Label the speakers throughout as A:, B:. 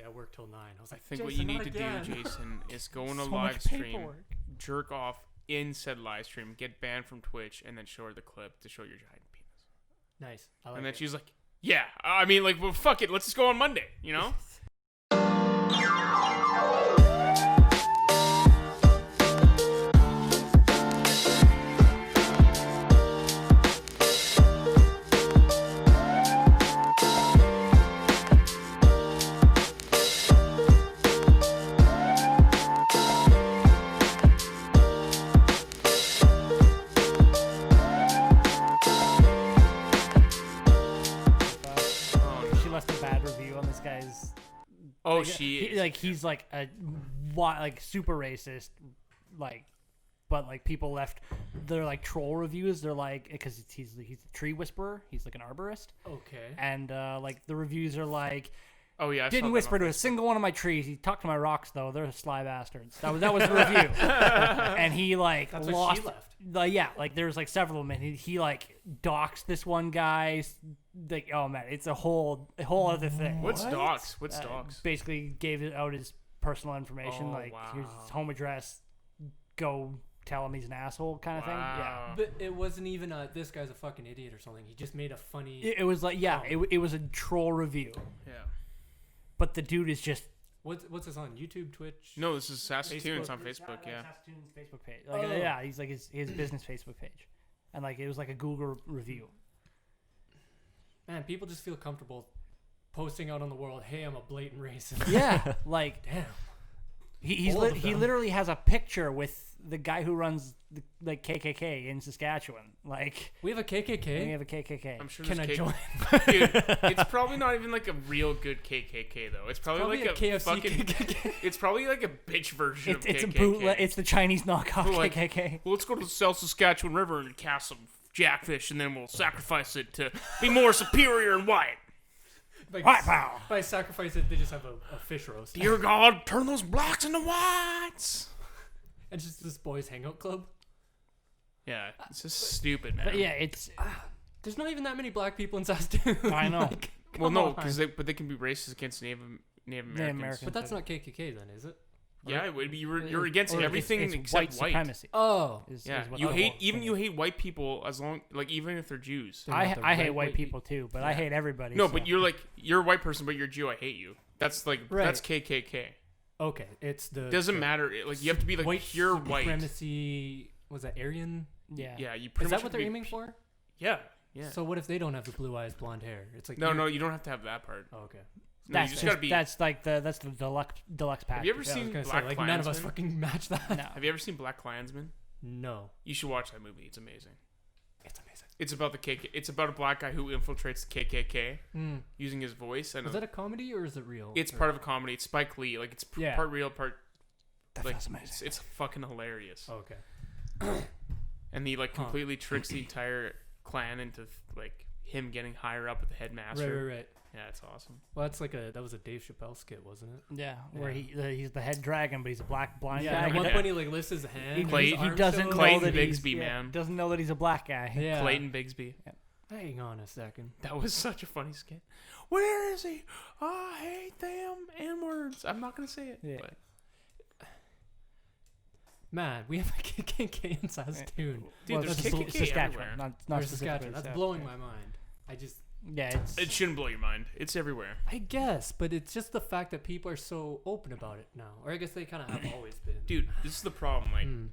A: I work till 9. I was like,
B: I think what you need to do, Jayson, is go on a
C: So
B: live
C: much
B: stream,
C: paperwork.
B: jerk off in said live stream, get banned from Twitch, and then show her the clip to show your giant penis.
A: Nice. I like
B: And then
A: it.
B: she's like, yeah. I mean, like, well, fuck it. Let's just go on Monday, you know?
C: She left a bad review on this guy's.
B: Oh,
C: Like, he's like a super racist, but like people left their like troll reviews. They're like, because he's a tree whisperer. He's like an arborist,
A: Okay.
C: and like the reviews are like,
B: Oh, yeah. I saw
C: didn't
B: that
C: whisper
B: on
C: to a single one of my trees. He talked to my rocks though. They're sly bastards. That was the review, and he like
A: That's what
C: lost.
A: she left.
C: Yeah, like there's like several of them, and he like doxed this one guy. Like, oh man, it's a whole other thing.
B: What's docs? What's docs?
C: Basically gave out his personal information,
B: Oh,
C: like
B: wow.
C: here's his home address. Go tell him he's an asshole, kind of thing. Yeah.
B: Wow.
A: But it wasn't even this guy's a fucking idiot or something. He just made a funny.
C: It was like, yeah, it was a troll review,
B: Yeah.
C: but the dude is just
A: What's this on YouTube, Twitch?
B: No, this is Saskatoon's on
C: It's
B: Facebook,
C: got,
B: yeah.
C: Saskatoon's Facebook page. Like,
A: Oh.
C: yeah, he's like his business Facebook page, and like it was like a Google review.
A: Man, people just feel comfortable posting out on the world. Hey, I'm a blatant racist.
C: Yeah, like
A: Damn.
C: he
A: Bold of them.
C: literally has a picture with the guy who runs the like KKK in Saskatchewan. Like,
A: We have a KKK.
C: we have a KKK.
B: I'm sure
A: Can
B: there's
A: I join?
B: Dude, it's probably not even like a real good KKK, though. It's probably, like
A: a KFC
B: fucking...
A: KKK.
B: It's probably like a bitch version of
C: It's
B: KKK.
C: a bootleg. It's the Chinese knockoff
B: Like,
C: KKK.
B: well, let's go to the South Saskatchewan River and cast some jackfish, and then we'll sacrifice it to be more superior and white.
A: Like,
C: White power.
A: by sacrifice it, they just have a fish roast.
B: Dear God, turn those blacks into whites.
A: And just this boys' hangout club.
B: Yeah, it's just stupid, man.
C: But yeah, it's.
A: There's not even that many black people in Saskatoon.
C: I know.
A: Like,
B: Well,
A: come
B: no,
A: on.
B: because they can be racist against Native Americans.
C: Americans.
A: But that's not KKK then, is it?
B: Yeah, it would be. You're against
C: or
B: everything
C: it's
B: except
C: white supremacy.
A: Oh.
B: Yeah,
C: is what
B: you
C: the
B: hate
C: whole thing is.
B: white people as long even if they're Jews.
A: They're
C: I
A: not the
C: hate
A: right
C: white people too, but I hate everybody.
B: No,
C: so.
B: but you're a white person, but you're a Jew. I hate you. That's like
A: Right.
B: that's KKK.
A: Okay, it's the.
B: Doesn't matter. Like you have to be like
A: white
B: pure white.
A: supremacy. Was that Aryan?
C: Yeah.
B: Yeah, you.
A: Is
B: Pretty
A: that
B: much
A: what
B: have
A: they're
B: to be-
A: aiming for?
B: Yeah, yeah.
A: So what if they don't have the blue eyes, blonde hair? It's like
B: No, you don't have to have that part.
A: Oh, okay.
B: No, you
C: That's
B: just gotta be.
C: that's the deluxe package.
B: Have you ever
A: Yeah, I was
B: seen
A: gonna say,
B: Black
A: like none of us
B: Klansman?
A: fucking match that.
C: No.
B: Have you ever seen Black Klansman?
A: No.
B: You should watch that movie. It's amazing.
A: It's amazing.
B: It's about the KK. It's about a black guy who infiltrates the KKK
A: Mm.
B: using his voice, and
A: Is that a comedy or is it real?
B: it's
A: Or-
B: part of a comedy. It's Spike Lee. Like it's
A: Yeah.
B: part real, part
C: That
B: like
C: feels amazing.
B: it's fucking hilarious.
A: Oh, okay.
B: And he like
A: Huh.
B: completely tricks the entire clan into like him getting higher up with the headmaster.
A: Right.
B: Yeah, it's awesome.
A: Well, that's like that was a Dave Chappelle skit, wasn't it?
C: Yeah, where
A: Yeah.
C: he's the head dragon, but he's a black blind
A: Yeah.
C: guy.
A: At one
B: Yeah.
A: point, he like lifts his hand. and
B: Clay-
A: his
B: he
A: arm
C: doesn't
A: shows.
C: know
B: Clayton
C: that he's
B: Bigsby, man.
C: doesn't know that he's a black guy.
A: Yeah.
B: Clayton Bigsby.
A: Hang on a second.
B: That was such a funny skit. Where is he? I hate them N-words. I'm not gonna say it.
C: Yeah.
B: But
A: Man, we have a KKK in Saskatoon.
B: Dude,
C: Well,
B: there's
C: that's
B: KKK
C: Saskatchewan,
B: everywhere.
C: not
A: Or
C: specifically
A: Saskatchewan. That's
C: South,
A: blowing
C: yeah.
A: my mind. I just,
C: Yeah,
B: it shouldn't blow your mind. It's everywhere.
A: I guess, but it's just the fact that people are so open about it now. Or I guess they kind of have always been.
B: Dude, this is the problem. Like
A: Mm.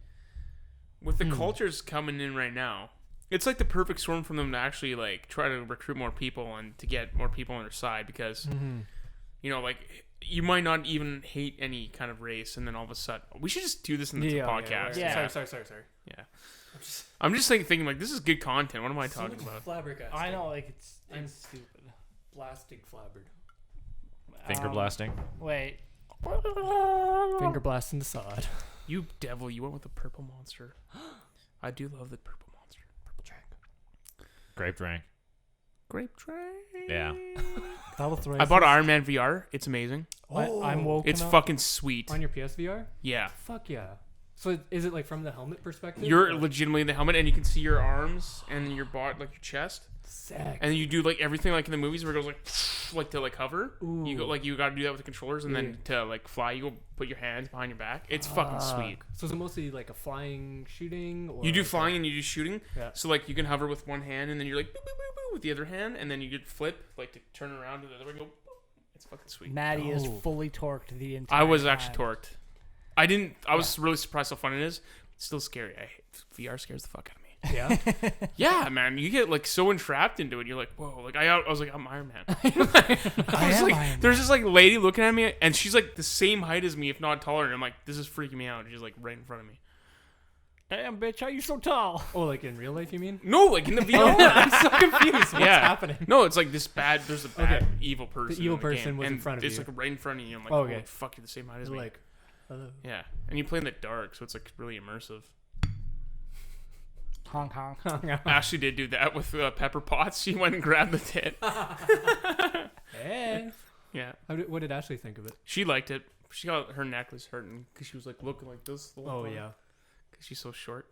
B: with the cultures coming in right now, it's like the perfect storm for them to actually like try to recruit more people and to get more people on their side because you know like you might not even hate any kind of race and then all of a sudden we should just do this in the podcast.
C: Yeah.
A: Sorry.
B: Yeah. I'm just thinking like this is good content. What am I talking about?
A: Flabbergasted.
C: I know, like it's
A: I'm
C: stupid.
A: Blasting flabbered.
D: Finger blasting.
C: Wait,
A: Finger blasting the sod.
B: You devil, you went with the purple monster. I do love the purple monster.
A: Purple drink.
D: Grape drink.
B: Grape train.
D: Yeah.
B: I bought Iron Man VR. It's amazing.
C: I'm woke.
B: It's fucking sweet.
A: On your PSVR?
B: Yeah.
A: Fuck yeah. So is it like from the helmet perspective?
B: You're
A: or-
B: legitimately in the helmet, and you can see your arms and your body, like your chest.
A: Sick.
B: And you do like everything like in the movies where it goes like to like hover.
A: Ooh.
B: You go like you got to do that with the controllers, and then to like fly, you go put your hands behind your back. It's fucking sweet.
A: So is it mostly like a flying shooting? Or
B: You do
A: like
B: flying and you do shooting.
A: Yeah.
B: So like you can hover with one hand, and then you're like boop, boop, boop, boop, with the other hand, and then you could flip like to turn around to the other way. And go. Boop. It's fucking sweet.
C: Matty is
A: Oh.
C: fully torqued the entire
B: I was
C: time.
B: actually torqued. I was really surprised how fun it is. It's still scary. VR scares the fuck out of me.
A: Yeah.
B: Yeah, man, you get like so entrapped into it. You're like, whoa, like I was like, I'm Iron Man. I was like, there's this like lady looking at me, and she's like the same height as me, if not taller. And I'm like, this is freaking me out. She's like right in front of me.
C: Damn, bitch, how you so tall?
A: Oh, like in real life, you mean?
B: No, like in the VR.
A: I'm so confused. What's
B: Yeah.
A: happening?
B: No, it's like this bad. There's a bad
A: Okay.
B: evil person.
A: evil
B: in the
A: person
B: game,
A: was in
B: and
A: front of
B: it's
A: you.
B: like right in front of you. I'm like,
A: Okay.
B: holy fuck, you're the same height as
A: They're
B: me.
A: like, hello.
B: Yeah, and you play in the dark, so it's like really immersive.
C: Honk honk.
B: Ashley did do that with Pepper Potts. She went and grabbed the tit.
A: Hey.
B: Yeah,
A: What did Ashley think of it?
B: she liked it. She got her neck was hurting because she was like looking like this. The whole
A: Oh
B: time.
A: yeah.
B: Because she's so short.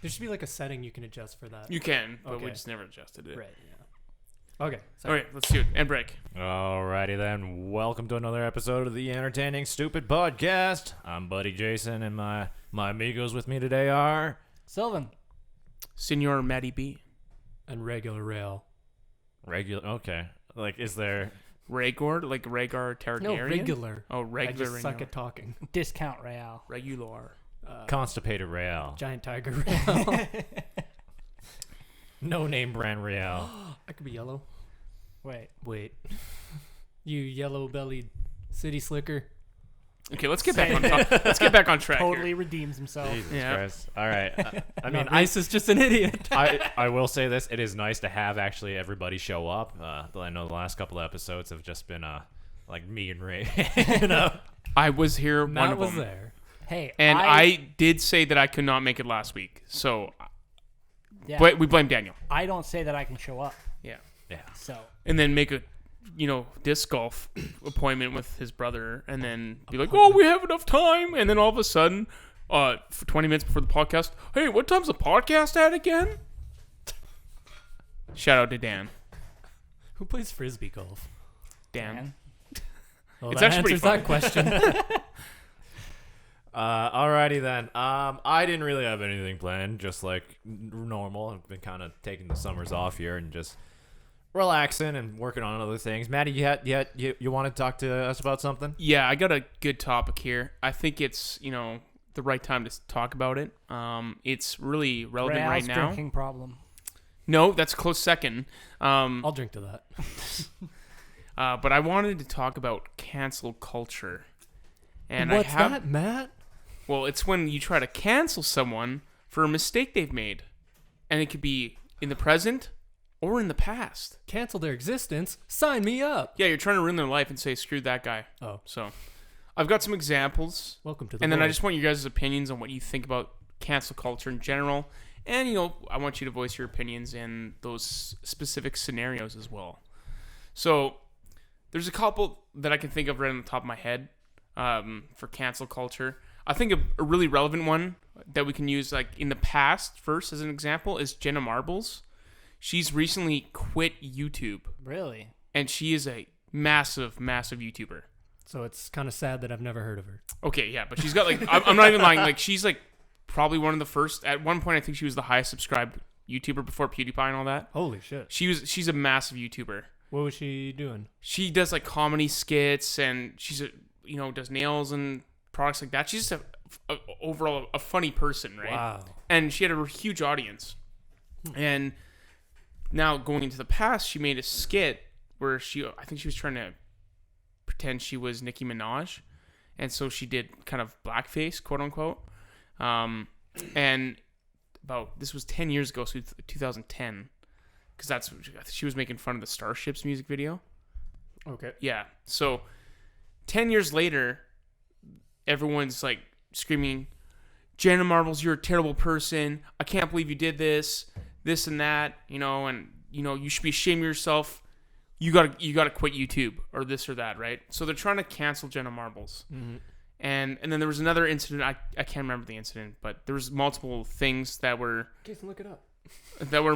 A: There should be like a setting you can adjust for that.
B: You can, but we
A: Okay.
B: just never adjusted it.
A: Right. Yeah. Okay.
B: All right, let's do it. And break.
D: Alrighty then. Welcome to another episode of the Entertaining Stupid Podcast. I'm Buddy Jayson, and my amigos with me today are...
C: Sylvan.
B: Senor Matty B.
A: And regular rail.
D: Regular... Okay. Like, is there...
B: Rhaegar, like Rhaegar Targaryen?
A: No, regular.
B: Oh,
A: I
B: regular.
A: just suck at talking.
C: Discount Rheal.
B: Regular.
D: Constipated Rheal?
A: Giant tiger rail.
D: No name brand Rheal.
A: I could be yellow.
C: Wait.
A: You yellow-bellied city slicker.
B: Okay, let's get back on top. Let's get back on track.
C: Totally
B: Here.
C: redeems himself.
D: Jesus
B: Yeah.
D: Christ. Alright. I mean,
A: Ice is just an idiot.
D: I will say this. It is nice to have actually everybody show up. Though I know the last couple of episodes have just been like me and Ray. You know?
B: I was here. One
A: Matt
B: of
A: was
B: them.
A: there.
C: Hey,
B: And I did say that I could not make it last week. So,
C: yeah,
B: but we blame Daniel.
C: I don't say that I can show up.
B: Yeah.
D: Yeah.
C: So
B: And then make a, disc golf appointment with his brother, and then be like, "Oh, we have enough time." And then all of a sudden, for 20 minutes before the podcast, "Hey, what time's the podcast at again?" Shout out to Dan.
A: Who plays frisbee golf?
B: Dan.
C: man.
A: Well,
B: It's
A: that
B: actually
A: answers
B: pretty
A: that question.
D: Alrighty then. I didn't really have anything planned, just like normal. I've been kind of taking the summers off here and just relaxing and working on other things. Maddie, you want to talk to us about something?
B: Yeah, I got a good topic here. I think it's, the right time to talk about it. It's really relevant
C: Rheal's
B: right now.
C: drinking problem.
B: No, that's a close second.
A: I'll drink to that.
B: But I wanted to talk about cancel culture. And
A: What's
B: I have,
A: that, Matt?
B: Well, it's when you try to cancel someone for a mistake they've made. And it could be in the present or in the past.
A: Cancel their existence. Sign me up.
B: Yeah, you're trying to ruin their life and say, screw that guy.
A: Oh,
B: So I've got some examples.
A: welcome to the
B: And then I
A: world.
B: just want your guys' opinions on what you think about cancel culture in general. And, I want you to voice your opinions in those specific scenarios as well. So there's a couple that I can think of right on the top of my head for cancel culture. I think a really relevant one that we can use like in the past first as an example is Jenna Marbles. She's recently quit YouTube,
C: Really?
B: and she is a massive, massive YouTuber.
A: So it's kind of sad that I've never heard of her.
B: Okay, yeah, but she's got like I'm not even lying. Like she's like probably one of the first. At one point, I think she was the highest subscribed YouTuber before PewDiePie and all that.
A: Holy shit.
B: She's a massive YouTuber.
A: What was she doing?
B: She does like comedy skits, and she's does nails and products like that. She's just overall a funny person, right?
A: Wow.
B: And she had a huge audience. And now going into the past, she made a skit where I think she was trying to pretend she was Nicki Minaj, and so she did kind of blackface, quote unquote. And this was 10 years ago, so 2010, because she was making fun of the Starships music video.
A: Okay.
B: Yeah. So 10 years later, everyone's like screaming, "Jenna Marbles, you're a terrible person. I can't believe you did this and that, and you should be ashamed of yourself. You gotta quit YouTube or this or that," right? So they're trying to cancel Jenna Marbles.
A: Mm-hmm.
B: And then there was another incident. I can't remember the incident, but there was multiple things that were
A: Jayson, look it up.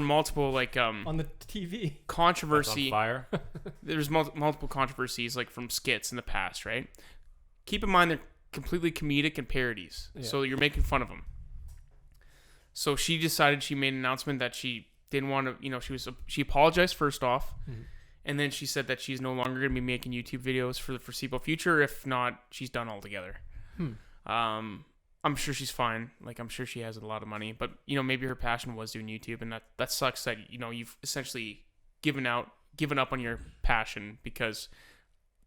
B: multiple like
A: On the TV.
B: controversy.
D: On fire.
B: There's multiple controversies like from skits in the past, right? Keep in mind they're completely comedic and parodies, so you're making fun of them. So she decided, she made an announcement that she didn't want to, she apologized first off, and then she said that she's no longer going to be making YouTube videos for the foreseeable future. If not, she's done altogether. I'm sure she's fine. Like, I'm sure she has a lot of money, but maybe her passion was doing YouTube, and that sucks that you've essentially given up on your passion because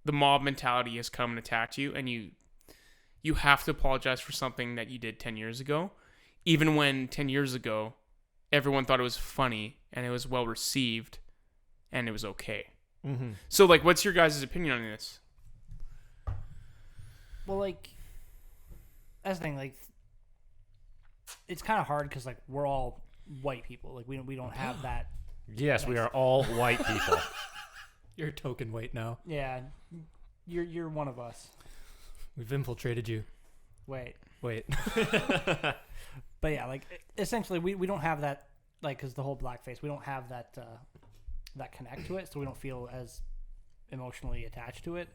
B: the mob mentality has come and attacked you, and you have to apologize for something that you did 10 years ago, even when 10 years ago everyone thought it was funny and it was well received and it was okay. So like, what's your guys' opinion on this?
C: Well, like, that's the thing. Like, it's kind of hard because like we're all white people. Like we don't have that.
D: Yes, we are all white people.
A: You're a token white now.
C: Yeah, you're one of us.
A: We've infiltrated you.
C: Wait. But yeah, like essentially we don't have that, like, because the whole blackface, we don't have that that connect to it, so we don't feel as emotionally attached to it.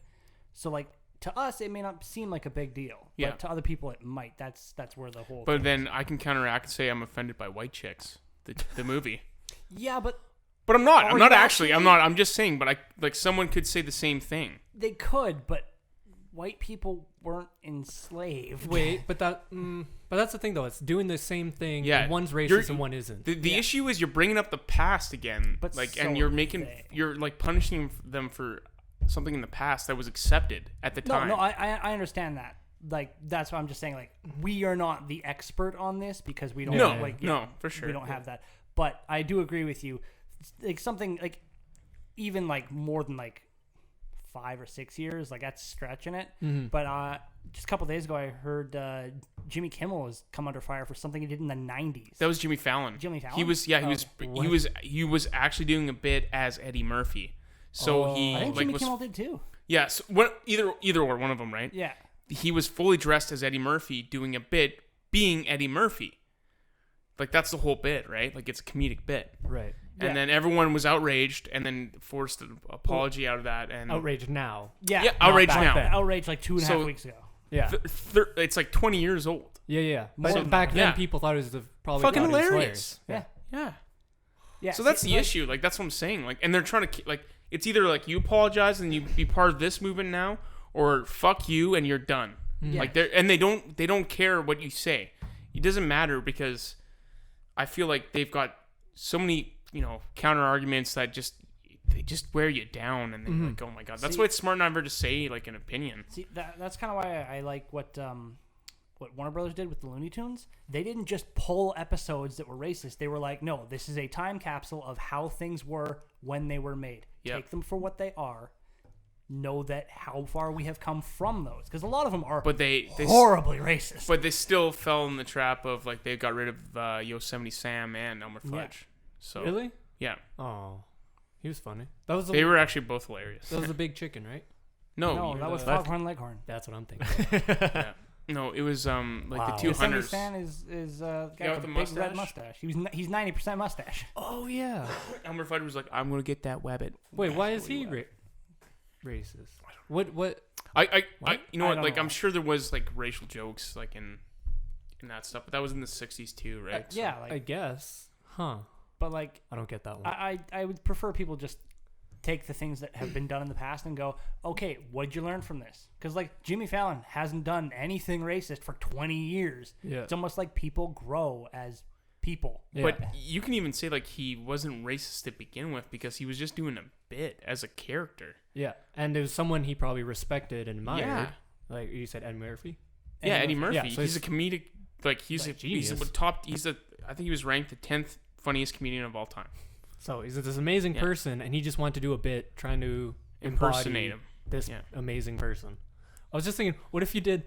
C: So like, to us it may not seem like a big deal, but to other people it might. That's where the whole
B: But then I can counteract and say I'm offended by White Chicks, the movie.
C: Yeah, but
B: I'm not. I'm
C: Are
B: not
C: you
B: actually. I'm not. I'm just saying. But someone could say the same thing.
C: they could, but white people weren't enslaved.
A: Wait, but that's the thing though. It's doing the same thing.
B: Yeah,
A: and one's racist and one isn't.
B: The issue is you're bringing up the past again,
C: But
B: like,
C: so
B: and you're like punishing them for something in the past that was accepted at the time.
C: No, I understand that. Like, that's why I'm just saying, like, we are not the expert on this because we don't
B: No, for sure.
C: We don't have that. But I do agree with you. Like, something like even like more than like 5 or 6 years, like, that's stretching it. But just a couple days ago I heard Jimmy Kimmel has come under fire for something he did in the 90s.
B: That was Jimmy Fallon.
C: Jimmy Fallon?
B: He was actually doing a bit as Eddie Murphy. So he
C: I think
B: like
C: Jimmy
B: was
C: Kimmel did too.
B: yeah. So either or one of them, right?
C: Yeah.
B: He was fully dressed as Eddie Murphy doing a bit being Eddie Murphy. Like, that's the whole bit, right? Like, it's a comedic bit.
A: Right.
B: And then everyone was outraged and then forced an apology out of that. And
A: Outraged now.
C: Yeah.
B: Yeah, outraged now.
C: Outraged like 2.5 weeks ago.
A: Yeah.
B: It's like 20 years old.
A: Yeah.
C: More
A: But
C: than
A: back
C: that.
A: then,
B: Yeah.
A: people thought it was probably
B: Fucking
A: thought it was
B: hilarious.
C: Yeah.
B: Yeah.
C: Yeah.
B: So that's
C: see,
B: the
C: like,
B: issue. Like, that's what I'm saying. Like, and they're trying to, like, it's either like you apologize and you be part of this movement now, or fuck you and you're done.
C: Yeah.
B: Like, they don't care what you say. It doesn't matter because I feel like they've got so many, counter arguments that they just wear you down, and they're like, oh my god. That's why it's smart never to say like an opinion.
C: See, that's kind of why I like what Warner Brothers did with the Looney Tunes. They didn't just pull episodes that were racist. They were like, no, this is a time capsule of how things were when they were made.
B: Yep.
C: Take them for what they are. Know that how far we have come from those, because a lot of them are
B: But they
C: horribly racist.
B: But they still fell in the trap of, like, they got rid of Yosemite Sam and Elmer Fudd.
C: Yeah.
B: So
A: Really?
B: yeah,
A: Oh, he was funny. That was
B: they were actually both hilarious.
A: that was the big chicken, right?
C: no, that was Foghorn Leghorn.
A: That's what I'm thinking.
B: Yeah. No, it was like
A: Wow.
B: the two
C: Yosemite
B: hunters.
C: Sam is the guy
B: Yeah,
C: with
B: with
C: the
B: the
C: big red
B: mustache?
C: mustache. He's 90% mustache.
A: Oh yeah.
B: Elmer Fudd was like, "I'm gonna get that wabbit."
A: Wait, why is he racist? What?
B: I you know
C: I
B: what?
C: don't
B: Like,
C: know.
B: I'm sure there was like racial jokes like in that stuff, but that was in the '60s too, right? So-
C: Yeah, like,
A: I guess. Huh.
C: but like
A: I don't get that one.
C: I would prefer people just take the things that have been done in the past and go, okay, what'd you learn from this? Because like Jimmy Fallon hasn't done anything racist for 20 years.
A: Yeah.
C: It's almost like people grow as people.
A: Yeah.
B: But you can even say like he wasn't racist to begin with because he was just doing a bit as a character.
A: Yeah, and it was someone he probably respected and admired.
B: Yeah.
A: Like you said, Ed Murphy.
B: Yeah, Eddie Murphy.
A: Yeah, so
B: he's a comedic. Like he's
A: like
B: a he's
A: genius.
B: a top. I think he was ranked the 10th funniest comedian of all time.
A: So he's this amazing
B: Yeah.
A: person, and he just wanted to do a bit trying to
B: Impersonate
A: embody
B: him.
A: this
B: Yeah.
A: amazing person. I was just thinking, what if you did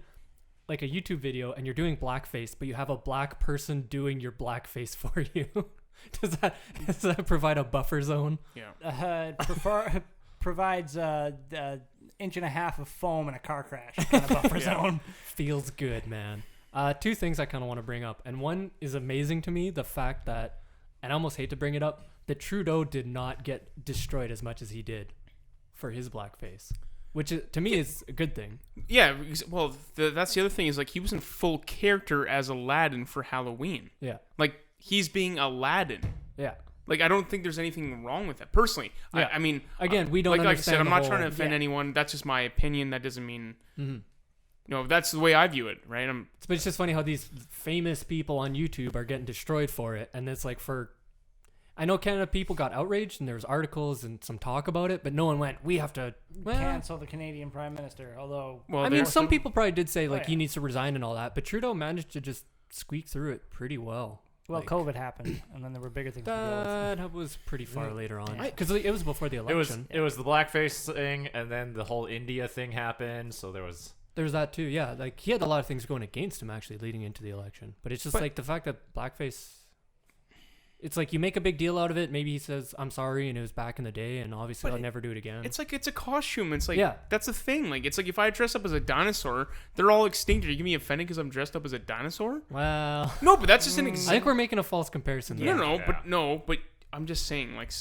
A: like a YouTube video and you're doing blackface, but you have a black person doing your blackface for you? does that provide a buffer zone?
B: Yeah.
C: Provides inch and a half of foam in a car crash kind of buffer zone.
A: Feels good, man. Two things I kind of want to bring up, and one is amazing to me, the fact that, and I almost hate to bring it up, that Trudeau did not get destroyed as much as he did for his blackface, which to me is a good thing.
B: Yeah, well, that's the other thing is like he was in full character as Aladdin for Halloween.
A: Yeah.
B: Like he's being Aladdin.
A: Yeah.
B: Like I don't think there's anything wrong with that personally.
A: Yeah.
B: I mean,
A: again, we don't
B: like I
A: understand
B: said, I'm
A: the
B: not
A: whole-
B: trying to offend anyone. That's just my opinion. That doesn't mean, that's the way I view it, right?
A: But it's just funny how these famous people on YouTube are getting destroyed for it, and it's like I know Canada people got outraged and there was articles and some talk about it, but no one went, we have to
C: Cancel the Canadian Prime Minister. Although,
A: I mean, some people probably did say like
C: yeah.
A: he needs to resign and all that, but Trudeau managed to just squeak through it pretty well.
C: well,
A: Like,
C: COVID happened, and then there were bigger things to deal with.
A: that was pretty far later on
C: Yeah.
A: because it was before the election.
D: It was the blackface thing, and then the whole India thing happened. So there was.
A: There's that too, yeah. Like he had a lot of things going against him actually leading into the election, but it's just like the fact that blackface. It's like you make a big deal out of it. Maybe he says, I'm sorry, and it was back in the day, and obviously I'll never do it again.
B: It's like it's a costume. It's like
A: Yeah.
B: that's the thing. Like it's like if I dress up as a dinosaur, they're all extinct. Are you gonna be offended because I'm dressed up as a dinosaur?
A: Well,
B: No, but that's just an
A: I
B: example.
A: think we're making a false comparison there.
B: But I'm just saying, like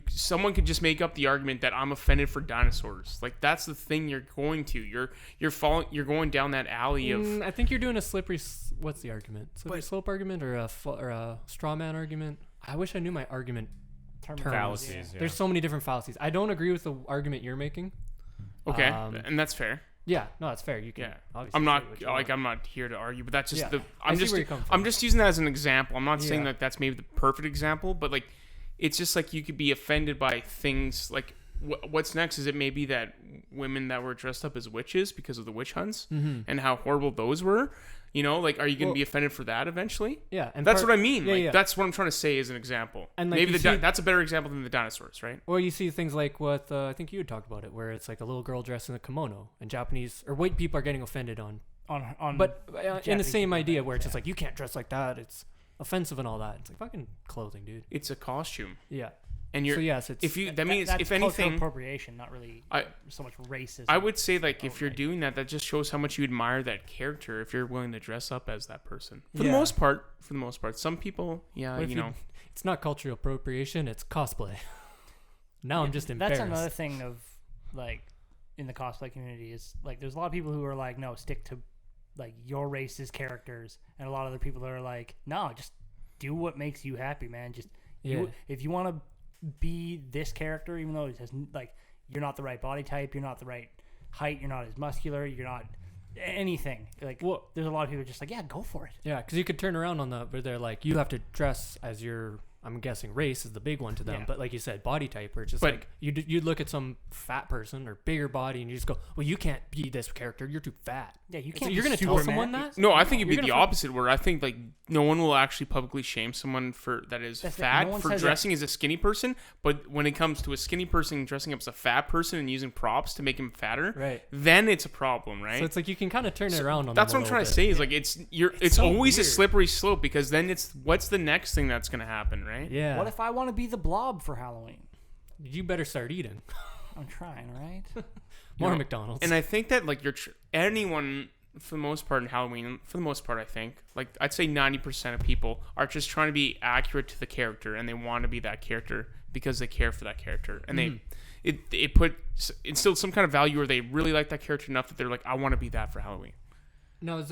B: someone could just make up the argument that I'm offended for dinosaurs. Like that's the thing you're going to. You're going down that alley of.
A: I think you're doing a slippery. What's the argument? Slippery slope argument or a straw man argument? I wish I knew my argument terms.
D: Fallacies, yeah.
A: There's so many different fallacies. I don't agree with the argument you're making.
B: Okay, and that's fair.
A: Yeah, no, that's fair. You can.
B: Yeah,
A: Obviously
B: I'm not
A: say what you
B: like
A: want.
B: I'm not here to argue, but that's just
A: Yeah, I see where you're coming from.
B: I'm just using that as an example. I'm not saying
A: Yeah.
B: that that's maybe the perfect example, but like it's just like you could be offended by things like what's next is it may be that women that were dressed up as witches because of the witch hunts and how horrible those were. You know, like, are you going to be offended for that eventually?
A: Yeah, and
B: that's what I mean.
A: Yeah,
B: like,
A: yeah.
B: that's what I'm trying to say as an example.
A: And, like,
B: maybe
A: you see-
B: that's a better example than the dinosaurs, right?
A: Or you see things like what I think you had talked about it, where it's like a little girl dressed in a kimono, and Japanese or white people are getting offended on. But in the
C: Japanese
A: same
C: people,
A: idea, where it's
C: yeah.
A: just like you can't dress like that. It's offensive and all that. It's like fucking clothing, dude.
B: It's a costume,
A: Yeah.
B: and you're
A: So yes, it's
B: if you that means
C: that's
B: if
C: cultural
B: anything,
C: appropriation, not really
B: I-
C: so much racism.
B: I would say like if you're
C: right.
B: doing that, that just shows how much you admire that character. If you're willing to dress up as that person, for
A: Yeah.
B: the most part, some people, yeah,
A: What if
B: you know,
A: it's not cultural appropriation. It's cosplay. Now I'm just
C: That's
A: embarrassed.
C: another thing of like in the cosplay community is like there's a lot of people who are like no, stick to like your race's characters, and a lot of other people that are like no, just do what makes you happy, man. Just if you want to be this character, even though it has like you're not the right body type, you're not the right height, you're not as muscular, you're not anything. Like there's a lot of people just like yeah, go for it.
A: Yeah, because you could turn around on the where they're like, you have to dress as your. I'm guessing race is the big one to them,
C: Yeah.
A: but like you said, body type, where it's just
B: But-
A: like you'd look at some fat person or bigger body, and you just go, well, you can't be this character. You're too fat.
C: Yeah, you
A: It's
C: can't.
A: like, you're
C: be
A: gonna tell
C: Superman.
A: someone that?
B: no, I think it'd
A: You're
B: be the
A: gonna
B: opposite. Where I think like no one will actually publicly shame someone for that is
C: That's it.
B: fat
C: No one
B: for
C: says
B: dressing as a skinny person, but when it comes to a skinny person dressing up as a fat person and using props to make him fatter,
A: Right.
B: then it's a problem, right?
A: So it's like you can kind of turn it around on.
B: That's
A: them
B: what
A: a
B: I'm trying
A: little
B: to
A: bit.
B: say is like it's
A: so
B: always a
A: weird.
B: slippery slope because then it's what's the next thing that's gonna happen, right?
A: Yeah.
C: What if I want to be the Blob for Halloween?
A: You better start eating
C: I'm trying, right?
A: more
B: know,
A: McDonald's.
B: And I think that like anyone for the most part in Halloween, for the most part, I think like I'd say 90% of people are just trying to be accurate to the character and they want to be that character because they care for that character and they instilled some kind of value or they really like that character enough that they're like I want to be that for Halloween.
A: Now, would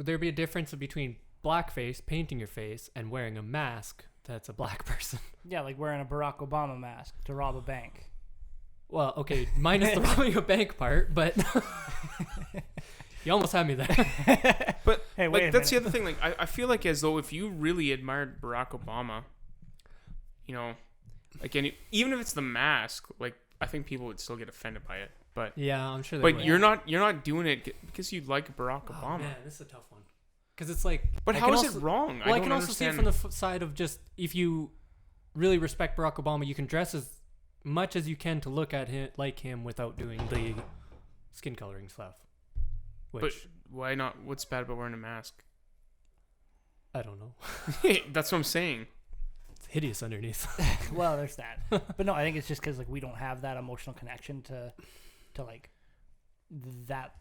A: there be a difference between blackface, painting your face, and wearing a mask that's a black person?
C: Yeah, like wearing a Barack Obama mask to rob a bank.
A: Well, okay, minus the robbing a bank part, but you almost had me there.
B: But
C: Hey, wait
B: like
C: a
B: that's the
C: minute.
B: other thing. Like I feel like as though if you really admired Barack Obama, you know, like even if it's the mask, like I think people would still get offended by it. But
A: Yeah, I'm sure. They
B: but
A: would.
B: you're not doing it because you like Barack
A: Oh,
B: Obama.
A: man, this is a tough one. Because it's like.
B: But
A: I
B: how
A: can
B: is
A: also-
B: it wrong?
A: Well, I
B: don't
A: can also see it
B: understand.
A: from the side of just if you really respect Barack Obama, you can dress as much as you can to look at him like him without doing the skin coloring stuff. Which
B: But why not? What's bad about wearing a mask?
A: I don't know.
B: That's what I'm saying.
A: It's hideous underneath.
C: Well, there's that. But no, I think it's just because like we don't have that emotional connection to to like that,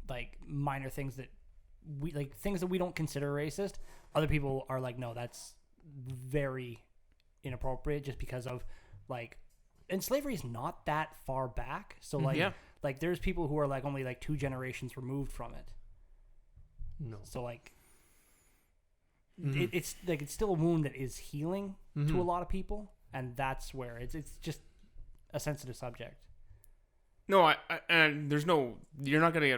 C: like minor things that things that we don't consider racist. Other people are like, no, that's very inappropriate just because of like, and slavery is not that far back. So like, like there's people who are like only like 2 generations removed from it.
A: No.
C: So like, it's like it's still a wound that is healing to a lot of people, and that's where it's just a sensitive subject.
B: No, and there's no, you're not gonna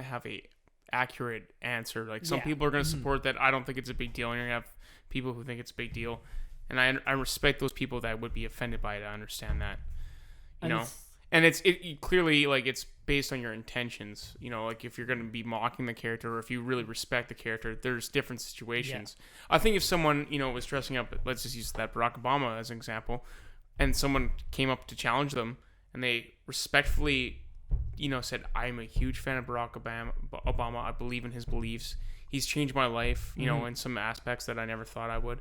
B: have a accurate answer. Like some people are gonna support that. I don't think it's a big deal, and you're gonna have people who think it's a big deal, and I respect those people that would be offended by it. I understand that, you know. And it's clearly like it's based on your intentions. You know, like if you're going to be mocking the character or if you really respect the character, there's different situations. Yeah. I think if someone, you know, was dressing up, let's just use that Barack Obama as an example, and someone came up to challenge them and they respectfully, you know, said, I'm a huge fan of Barack Obama. I believe in his beliefs. He's changed my life, you know, in some aspects that I never thought I would.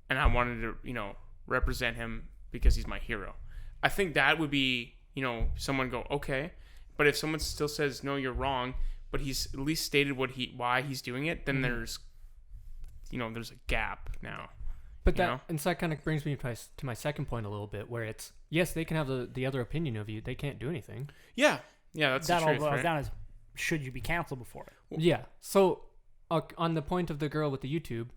B: And I wanted to, you know, represent him because he's my hero. I think that would be, you know, someone go, okay. But if someone still says, no, you're wrong, but he's at least stated why he's doing it, then there's, you know, there's a gap now.
A: But that kind of brings me to my second point a little bit, where it's, yes, they can have the other opinion of you. They can't do anything.
B: Yeah. Yeah, that's
C: that
B: the truth,
C: all boils
B: right?
C: down as, should you be canceled before it?
A: Yeah. So on the point of the girl with the YouTube,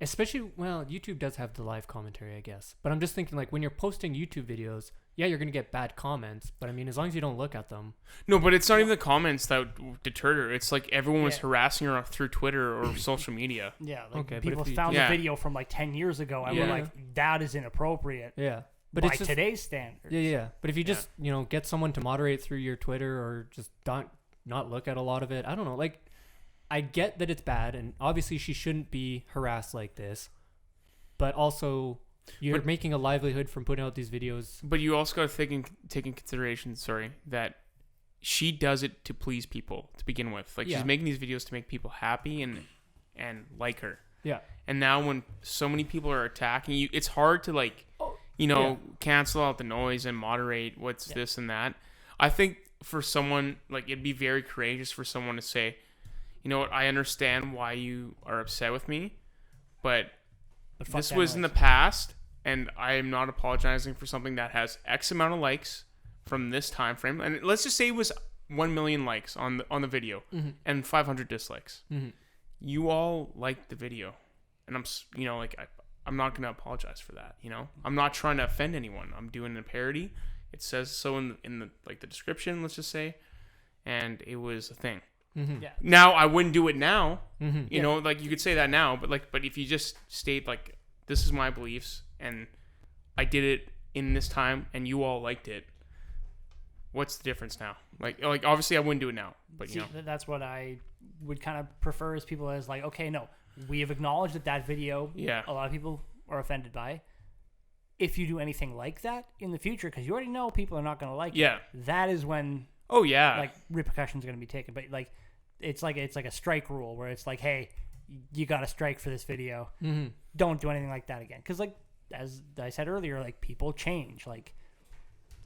A: especially, well, YouTube does have the live commentary, I guess. But I'm just thinking, like, when you're posting YouTube videos, yeah, you're going to get bad comments. But, I mean, as long as you don't look at them.
B: No, but it's not even the comments that deterred her. It's like everyone was harassing her through Twitter or social media.
C: Yeah, like
A: okay,
C: people found a video from, like, 10 years ago and were like, that is inappropriate.
A: Yeah. But
C: by
A: it's just,
C: today's standards.
A: Yeah. But if you just, you know, get someone to moderate through your Twitter or just not look at a lot of it, I don't know. Like, I get that it's bad, and obviously she shouldn't be harassed like this. But also, you're making a livelihood from putting out these videos.
B: But you also got to take in consideration, that she does it to please people to begin with. Like, she's making these videos to make people happy and like her. Yeah. And now when so many people are attacking you, it's hard to, like, cancel out the noise and moderate what's this and that. I think for someone, like, it'd be very courageous for someone to say, you know what, I understand why you are upset with me, but this was in the past, and I am not apologizing for something that has X amount of likes from this time frame. And let's just say it was 1 million likes on the video and 500 dislikes. You all liked the video, and I'm not gonna apologize for that. You know, I'm not trying to offend anyone. I'm doing a parody. It says so in the like the description. Let's just say, and it was a thing. Yeah. Now I wouldn't do it now. You know, like you could say that now, but if you just state like, this is my beliefs and I did it in this time and you all liked it, what's the difference now? Like obviously I wouldn't do it now, but you know,
C: that's what I would kind of prefer is people as like, okay, no, we have acknowledged that video. Yeah. A lot of people are offended by. If you do anything like that in the future, because you already know people are not going to like it. That is when. Oh yeah. Like repercussions are going to be taken, but like. It's like a strike rule where it's like, hey, you got to strike for this video. Don't do anything like that again. Because like as I said earlier, like people change. Like,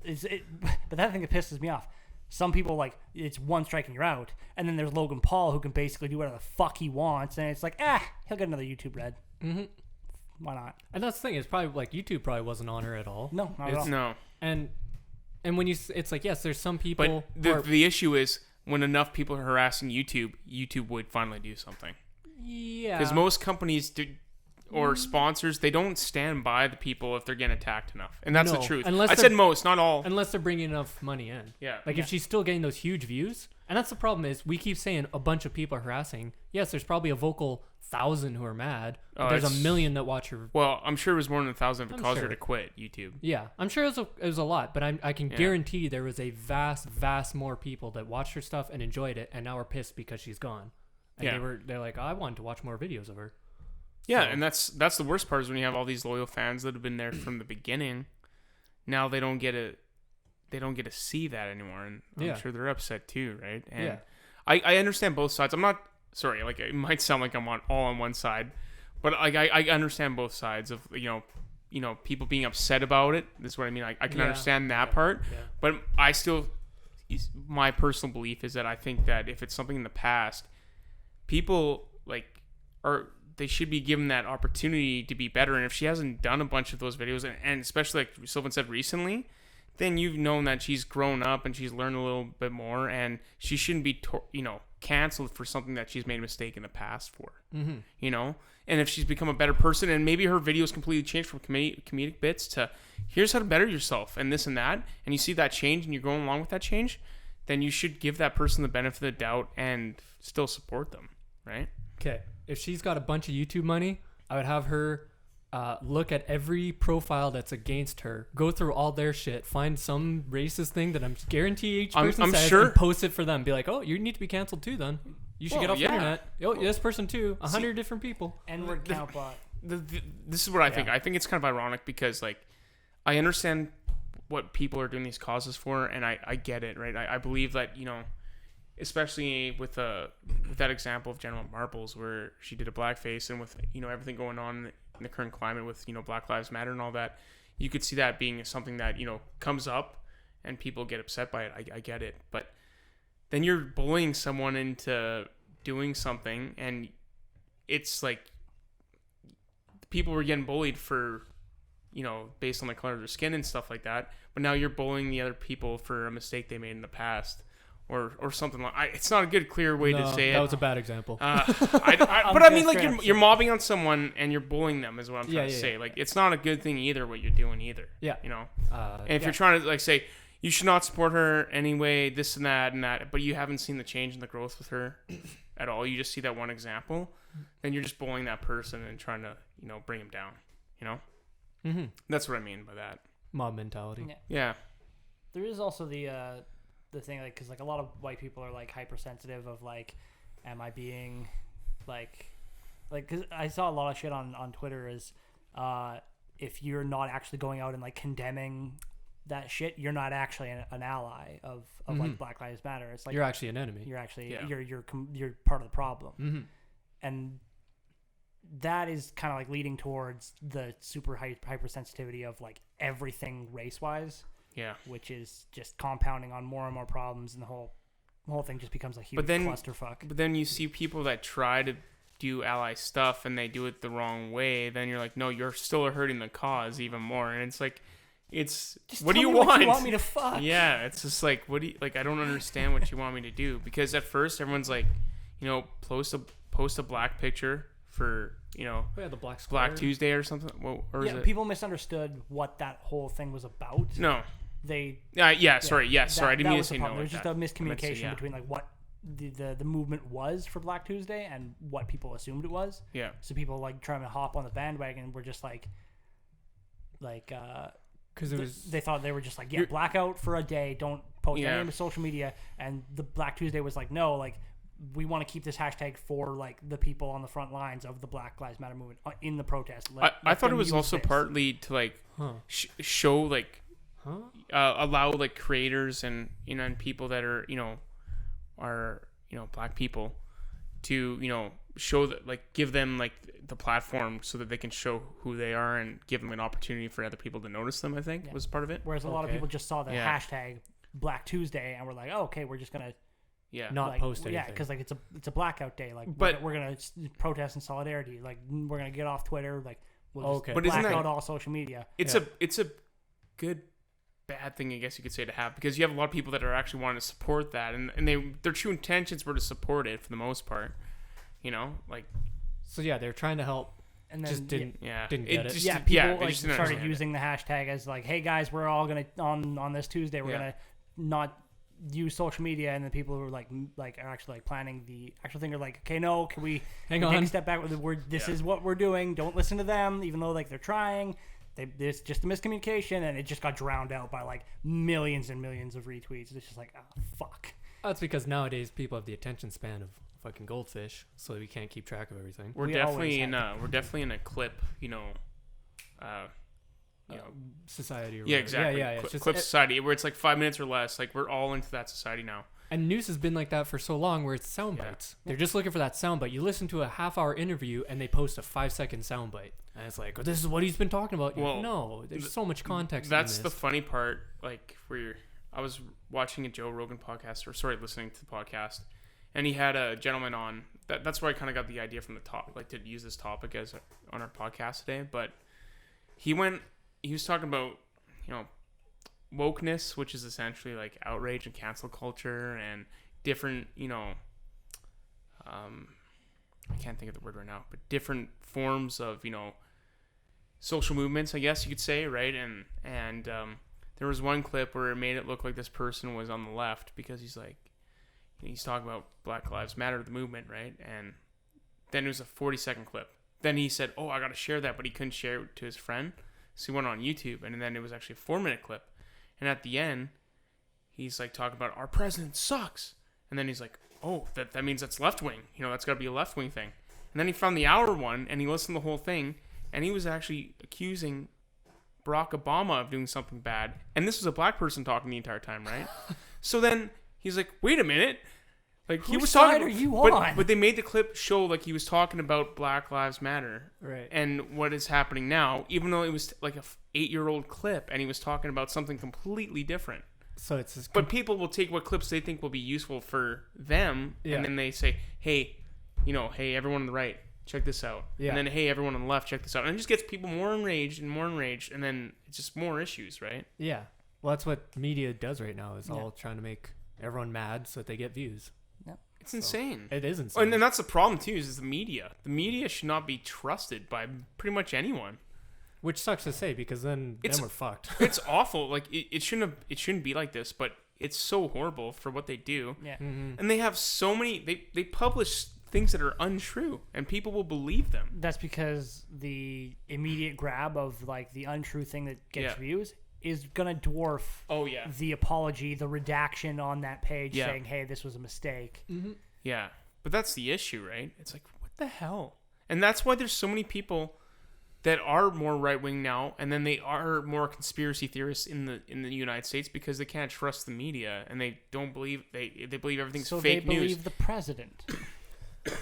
C: but that thing that pisses me off. Some people like it's one strike and you're out, and then there's Logan Paul who can basically do whatever the fuck he wants, and it's like, he'll get another YouTube red. Why not?
A: And that's the thing. It's probably like YouTube probably wasn't on her at all.
C: No, not at all.
B: No.
A: And when it's like, yes, there's some people.
B: But the issue is. When enough people are harassing YouTube would finally do something. Yeah. Because most companies or sponsors, they don't stand by the people if they're getting attacked enough. And that's the truth. I said most, not all.
A: Unless they're bringing enough money in.
B: Yeah.
A: Like if she's still getting those huge views. And that's the problem is we keep saying a bunch of people are harassing. Yes, there's probably a vocal 1,000 who are mad. But there's 1 million that watch her.
B: Well, I'm sure it was more than 1,000 if it caused her to quit YouTube.
A: Yeah, I'm sure it was a lot, but I can guarantee there was a vast more people that watched her stuff and enjoyed it, and now are pissed because she's gone. And they're like, I wanted to watch more videos of her.
B: Yeah, and that's the worst part is when you have all these loyal fans that have been there from the beginning. Now they don't get to see that anymore, and I'm sure they're upset too, right? And I understand both sides. I'm not. Sorry, like it might sound like I'm all on one side, but like I understand both sides of people being upset about it. This is what I mean. I can
A: Yeah.
B: understand that part,
A: Yeah.
B: but I still, my personal belief is that I think that if it's something in the past, people they should be given that opportunity to be better. And if she hasn't done a bunch of those videos, and especially like Sylvan said recently, then you've known that she's grown up and she's learned a little bit more, and she shouldn't be canceled for something that she's made a mistake in the past for.
A: Mm-hmm.
B: And if she's become a better person, and maybe her videos completely changed from comedic bits to here's how to better yourself and this and that, and you see that change and you're going along with that change, then you should give that person the benefit of the doubt and still support them, right?
A: Okay. If she's got a bunch of YouTube money, I would have her look at every profile that's against her, go through all their shit, find some racist thing that I'm guarantee each person says,
B: sure.
A: and post it for them. Be like, oh, you need to be canceled too then. You should
B: Well,
A: get off
B: yeah.
A: the internet. Oh, this person too. 100 different people.
C: N-word count bot.
B: This is what I think. I think it's kind of ironic because, like, I understand what people are doing these causes for, and I get it, right? I believe that, especially with that example of General Marbles, where she did a blackface, and with, everything going on in the current climate with, Black Lives Matter and all that, you could see that being something that, comes up and people get upset by it. I get it. But then you're bullying someone into doing something, and it's like people were getting bullied for, based on the color of their skin and stuff like that. But now you're bullying the other people for a mistake they made in the past, or something like. It's not a good, clear way to say it.
A: That was a bad example.
B: But I mean, like you're mobbing on someone and you're bullying them, is what I'm trying to say. Like, it's not a good thing either. What you're doing either.
A: Yeah.
B: And if you're trying to like say you should not support her anyway, this and that, but you haven't seen the change in the growth with her at all. You just see that one example, then you're just bullying that person and trying to bring him down.
A: Mm-hmm.
B: That's what I mean by that.
A: Mob mentality.
B: Yeah.
C: There is also the thing, like, because like a lot of white people are like hypersensitive of like, am I being like, because I saw a lot of shit on Twitter is, if you're not actually going out and like condemning that shit, you're not actually an ally of like Black Lives Matter. It's like
A: You're actually an enemy.
C: You're actually
B: Yeah.
C: you're part of the problem,
A: Mm-hmm.
C: and that is kind of like leading towards the super hypersensitivity of like everything race wise.
B: Yeah.
C: Which is just compounding on more and more problems, and the whole thing just becomes a huge clusterfuck.
B: But then you see people that try to do ally stuff and they do it the wrong way. Then you're like, no, you're still hurting the cause even more. And it's like, just what do you want?
C: What you want me to fuck?
B: Yeah, it's just like, what do you like? I don't understand what you want me to do, because at first everyone's like, post a black picture for
A: the
B: Black Tuesday or something. Well, or is it?
C: People misunderstood what that whole thing was about.
B: No.
C: They.
B: Sorry. Yes. Sorry. I didn't mean to say no.
C: There's just a miscommunication
B: yeah.
C: between like what the movement was for Black Tuesday and what people assumed it was.
B: Yeah.
C: So people like trying to hop on the bandwagon were just like
A: because it was
C: they thought they were just like blackout for a day, don't post any to social media, and the Black Tuesday was like, no, like we want to keep this hashtag for like the people on the front lines of the Black Lives Matter movement in the protest.
B: I thought it was also partly to like show like allow like creators and and people that are black people to show that, like, give them like the platform so that they can show who they are and give them an opportunity for other people to notice them. I think was part of it.
C: Whereas a lot of people just saw the hashtag Black Tuesday and were like, oh, okay, we're just gonna
A: not post anything.
C: Yeah, because like it's a blackout day. Like,
B: but
C: we're gonna protest in solidarity. Like, we're gonna get off Twitter. Like, we'll just
B: but
C: black out all social media.
B: It's a good bad thing, I guess you could say, to have, because you have a lot of people that are actually wanting to support that, and their true intentions were to support it for the most part. Like,
A: so they're trying to help.
C: And then
A: just didn't get it.
C: People started using the hashtag as like, hey guys, we're all gonna on this Tuesday, we're gonna not use social media, and the people who are like are actually like planning the actual thing are like, okay, no, can we take a step back with the word? This is what we're doing. Don't listen to them, even though like they're trying. There's just a miscommunication, and it just got drowned out by like millions and millions of retweets. It's just like, oh fuck.
A: That's because nowadays people have the attention span of fucking goldfish, so we can't keep track of everything.
B: We're definitely in a clip,
A: society. Or
B: exactly.
A: Yeah.
B: Clip society where it's like 5 minutes or less. Like, we're all into that society now.
A: And news has been like that for so long, where it's sound bites. They're just looking for that sound bite. You listen to a half-hour interview, and they post a 5-second sound bite. And it's like, oh, this is what he's been talking about.
B: Well,
A: No, there's so much context.
B: That's
A: in
B: the
A: this.
B: funny part. Like, I was watching a Joe Rogan podcast, listening to the podcast, and he had a gentleman on. That's where I kind of got the idea from the top, like to use this topic as on our podcast today. But he was talking about, wokeness, which is essentially like outrage and cancel culture and different, I can't think of the word right now, but different forms of, social movements, I guess you could say, right? And there was one clip where it made it look like this person was on the left because he's talking about Black Lives Matter, the movement, right? And then it was a 40-second clip. Then he said, oh, I got to share that, but he couldn't share it to his friend. So he went on YouTube, and then it was actually a 4-minute clip. And at the end, he's like talking about our president sucks. And then he's like, oh, that means that's left wing. That's got to be a left wing thing. And then he found the hour one, and he listened to the whole thing, and he was actually accusing Barack Obama of doing something bad. And this was a black person talking the entire time, right? So then he's like, wait a minute. Like, he
C: Whose
B: was
C: side
B: talking,
C: are you on?
B: but they made the clip show like he was talking about Black Lives Matter,
A: Right.
B: and what is happening now, even though it was like a 8-year-old clip, and he was talking about something completely different.
A: So it's just
B: But people will take what clips they think will be useful for them,
A: Yeah.
B: and then they say, hey, hey, everyone on the right, check this out.
A: Yeah.
B: And then, hey, everyone on the left, check this out. And it just gets people more enraged, and then it's just more issues, right?
A: Yeah. Well, that's what media does right now, is all trying to make everyone mad so that they get views.
B: It's insane.
A: It is insane.
B: And that's the problem, too, is the media. The media should not be trusted by pretty much anyone.
A: Which sucks to say, because then we're fucked.
B: It's awful. Like, it shouldn't be like this, but it's so horrible for what they do.
C: Yeah.
A: Mm-hmm.
B: And they have so many, they publish things that are untrue, and people will believe them.
C: That's because the immediate grab of like the untrue thing that gets views is gonna dwarf the apology, the redaction on that page saying, hey, this was a mistake.
A: Mm-hmm.
B: Yeah. But that's the issue, right? It's like, what the hell? And that's why there's so many people that are more right-wing now, and then they are more conspiracy theorists in the United States because they can't trust the media, and they don't believe, they believe everything's fake news.
C: So they believe the president.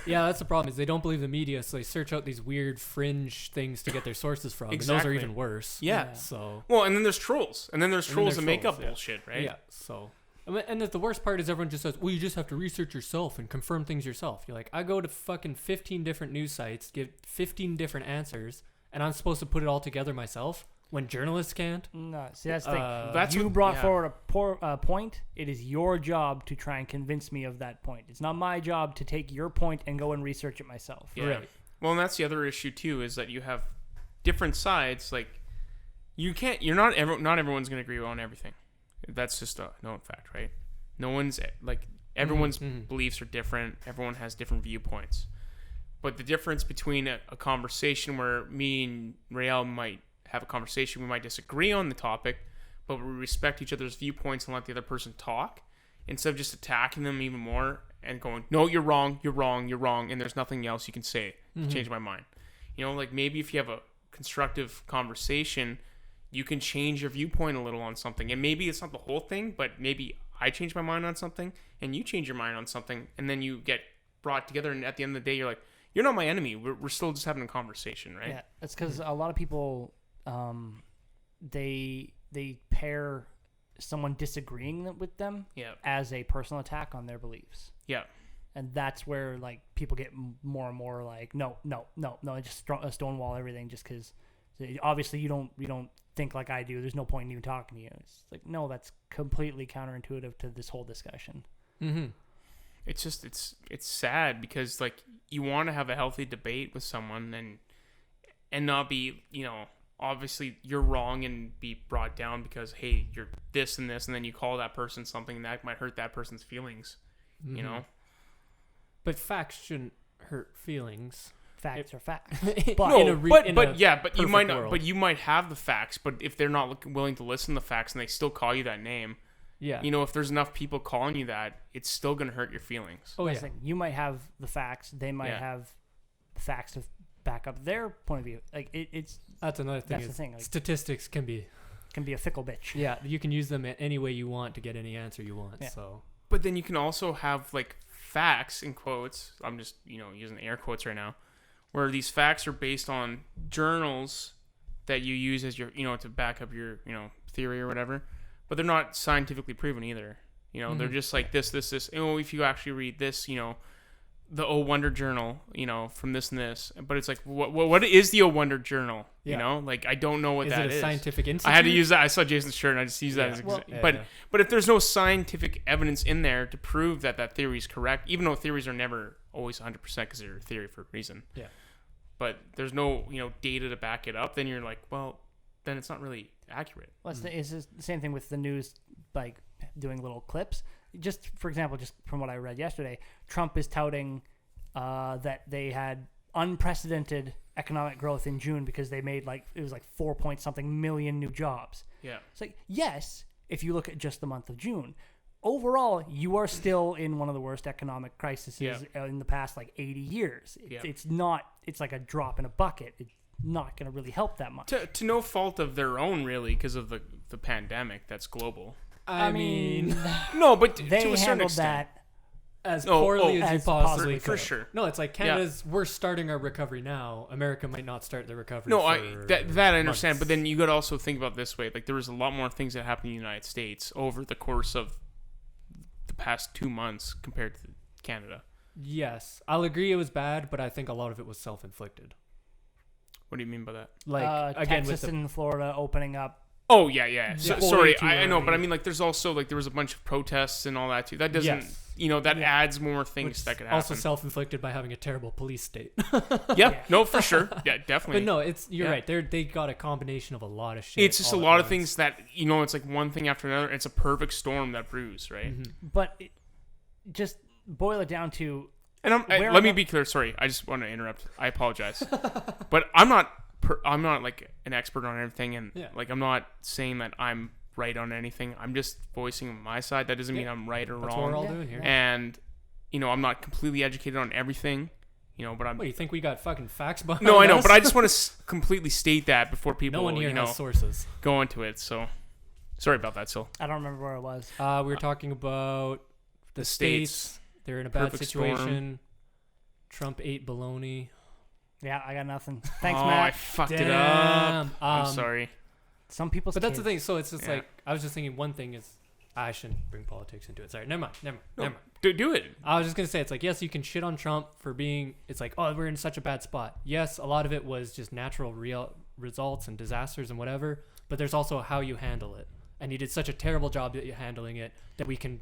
A: Yeah, that's the problem, is they don't believe the media, so they search out these weird fringe things to get their sources from.
B: Exactly.
A: And those are even worse.
B: Yeah.
A: So
B: Well, and then there's trolls. And then there's trolls that make up
A: trolls,
B: bullshit, right?
A: yeah. So and the worst part is everyone just says, well, you just have to research yourself and confirm things yourself. You're like, I go to fucking 15 different news sites, give 15 different answers, and I'm supposed to put it all together myself when journalists can't?
C: No, see, that's the thing.
B: That's
C: You
B: what-
C: brought
B: yeah.
C: forward a point. It is your job to try and convince me of that point. It's not my job to take your point and go and research it myself.
B: Yeah.
A: Right.
B: Well, and that's the other issue too, is that you have different sides. Like, not everyone's going to agree on everything. That's just a known fact, right? No one's like, everyone's beliefs are different. Everyone has different viewpoints. But the difference between a conversation where me and Rheal might have a conversation, we might disagree on the topic, but we respect each other's viewpoints and let the other person talk, instead of just attacking them even more and going, no, you're wrong, and there's nothing else you can say to change my mind. Like, maybe if you have a constructive conversation, you can change your viewpoint a little on something. And maybe it's not the whole thing, but maybe I change my mind on something and you change your mind on something, and then you get brought together, and at the end of the day, you're like, you're not my enemy. We're still just having a conversation, right?
C: Yeah, that's because a lot of people, they pair someone disagreeing with them
B: Yeah.
C: as a personal attack on their beliefs.
B: Yeah.
C: And that's where like people get more and more like, no, just stonewall everything just because obviously you don't think like I do. There's no point in even talking to you. It's like, no, that's completely counterintuitive to this whole discussion.
A: Mm-hmm.
B: It's just it's sad because, like, you want to have a healthy debate with someone and not be, obviously you're wrong and be brought down because, hey, you're this and this, and then you call that person something that might hurt that person's feelings, you know?
A: But facts shouldn't hurt feelings.
C: Facts are facts.
A: But
B: No,
A: in a
B: but you
A: perfect
B: might not,
A: world.
B: but you might have the facts, but if they're not willing to listen to the facts and they still call you that name,
A: Yeah.
B: if there's enough people calling you that, it's still going to hurt your feelings.
A: Oh,
C: That's
A: yeah.
C: the thing. You might have the facts. They might have facts to back up their point of view. Like it's
A: That's another thing.
C: That's the
A: is
C: thing, like-
A: statistics can be...
C: a fickle bitch.
A: Yeah, you can use them any way you want to get any answer you want.
C: Yeah.
A: So
B: But then you can also have, like, facts in quotes. I'm just, using air quotes right now, where these facts are based on journals that you use as your, to back up your, theory or whatever, but they're not scientifically proven either. They're just like this. If you actually read this, the O Wonder Journal, from this and this, but it's like, what is the O Wonder Journal? Like, I don't know what
A: is
B: that
A: it a
B: is.
A: Scientific institute?
B: I had to use that. I saw Jason's shirt and I just used that as example. But if there's no scientific evidence in there to prove that theory is correct, even though theories are never always 100% because they're a theory for a reason.
A: Yeah.
B: But there's no, data to back it up, then you're like, well, then it's not really accurate.
C: Well, it's the same thing with the news, like doing little clips. Just for example, just from what I read yesterday, Trump is touting that they had unprecedented economic growth in June because they made it was 4 point something million new jobs.
B: Yeah.
C: It's like, yes, if you look at just the month of June, overall, you are still in one of the worst economic crises in the past 80 years. It's not. It's like a drop in a bucket. It's not going to really help that much.
B: To no fault of their own, really, because of the pandemic that's global.
A: I mean,
B: no, but
C: they
B: to a certain
C: handled
B: extent.
C: that
A: as poorly as you possibly
B: for
A: could.
B: sure.
A: No, it's like Canada's. We're starting our recovery now. America might not start the recovery.
B: No,
A: for
B: that I understand,
A: months.
B: but then you got to also think about it this way. Like, there was a lot more things that happened in the United States over the course of the past 2 months compared to Canada.
A: Yes, I'll agree it was bad, but I think a lot of it was self-inflicted.
B: What do you mean by that?
A: Like again,
C: Texas
A: with the,
C: and Florida opening up.
B: Oh yeah. So,
A: Way
B: sorry,
A: too
B: I know,
A: early.
B: but I mean, there was also there was a bunch of protests and all that too. That doesn't,
A: Yes.
B: that adds more things
A: which
B: that could
A: is also
B: happen.
A: self-inflicted by having a terrible police state.
B: No, for sure, yeah, definitely.
A: But no, you're
B: Yeah.
A: right. They got a combination of a lot of shit.
B: It's just a
A: all at
B: lot of
A: once.
B: things that it's like one thing after another. It's a perfect storm that brews, right?
C: But just boil it down to
B: And let me be clear. Sorry, I just want to interrupt. I apologize, but I'm not like an expert on everything, and I'm not saying that I'm right on anything. I'm just voicing my side. That doesn't mean I'm right or
A: That's
B: wrong.
A: what we're all doing here.
B: And I'm not completely educated on everything. But I'm.
A: What, you think we got fucking facts behind
B: No, I know,
A: us?
B: but I just want to completely state that before people,
A: No one here has sources.
B: go into it. So, sorry about that, Sil.
C: I don't remember where it was.
A: We were talking about the states. They're in a bad
B: Perfect
A: situation.
B: storm.
A: Trump ate baloney.
C: Yeah, I got nothing. Thanks,
B: I
C: Matt.
B: fucked it
A: Damn.
B: up. I'm sorry.
C: Some people's
A: But that's the
C: kids.
A: thing. So it's just
B: Yeah.
A: I was just thinking one thing is I shouldn't bring politics into it. Sorry. Never mind.
B: No, do it.
A: I was just going to say, it's like, yes, you can shit on Trump for being, it's like, oh, we're in such a bad spot. Yes, a lot of it was just natural real results and disasters and whatever, but there's also how you handle it. And he did such a terrible job at handling it that we can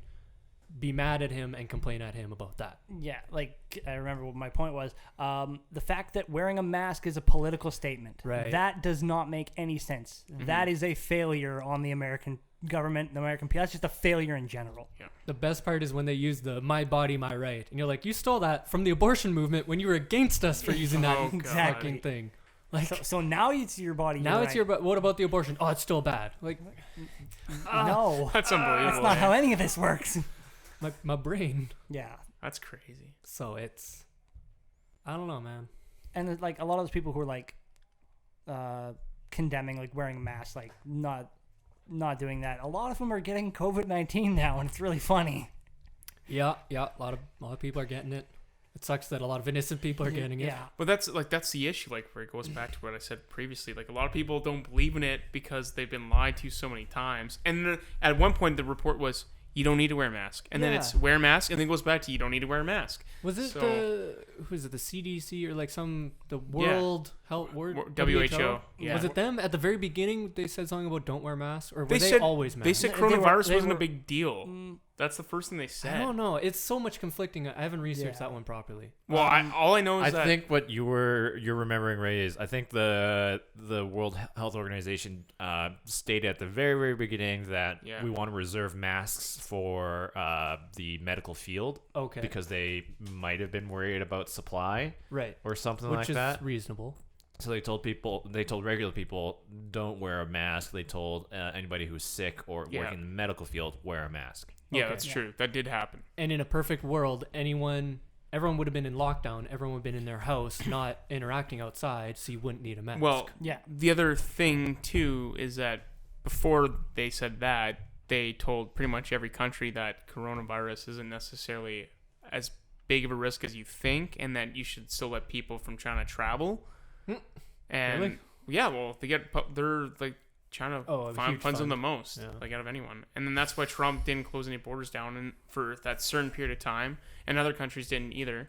A: be mad at him and complain at him about that.
C: Yeah, I remember what my point was. The fact that wearing a mask is a political statement.
A: Right.
C: That does not make any sense. That is a failure on the American government, the American people. That's just a failure in general.
B: Yeah.
A: The best part is when they use the "my body, my right," and you're like, you stole that from the abortion movement when you were against us for using that
B: Oh, God.
A: fucking thing. Like
C: So now it's your body.
A: now
C: you're
A: it's
C: right.
A: your. What about the abortion? Oh, it's still bad. Like
C: No,
B: That's unbelievable.
C: that's not how any of this works.
A: my brain.
C: Yeah.
B: That's crazy.
A: So it's, I don't know, man.
C: And a lot of those people who are condemning wearing a mask, not doing that. A lot of them are getting COVID-19 now, and it's really funny.
A: Yeah. A lot of people are getting it. It sucks that a lot of innocent people are getting it.
C: Yeah.
B: But that's the issue. Where it goes back to what I said previously. A lot of people don't believe in it because they've been lied to so many times. And then at one point, the report was, you don't need to wear a mask, and then it's wear a mask, and then it goes back to you don't need to wear a mask.
A: Was it the CDC or the World Health
B: WHO? Yeah.
A: Was it them at the very beginning? They said something about don't wear masks, or were they
B: said
A: always masks?
B: They said
C: They
B: coronavirus
C: were-
B: wasn't a big deal. That's the first thing they said.
A: I don't know. It's so much conflicting. I haven't researched
C: Yeah.
A: that one properly.
B: Well, all I know is
D: I
B: that
D: think what you're remembering, Ray, is I think the World Health Organization stated at the very, very beginning that we want to reserve masks for the medical field.
A: Okay.
D: Because they might have been worried about supply,
A: Right.
D: or something
A: Which
D: like
A: is
D: that.
A: reasonable.
D: So they told regular people, don't wear a mask. They told anybody who's sick or working in the medical field, wear a mask.
B: yeah,
A: Okay.
B: that's true. That did happen.
A: And in a perfect world, everyone would have been in lockdown. Everyone would have been in their house, not interacting outside, so you wouldn't need a mask.
B: Well,
C: Yeah.
B: the other thing too is that before they said that, they told pretty much every country that coronavirus isn't necessarily as big of a risk as you think, and that you should still let people from China travel. And
A: Really?
B: yeah, well, they're like China funds them the most, like out of anyone. And then that's why Trump didn't close any borders down for that certain period of time, and other countries didn't either.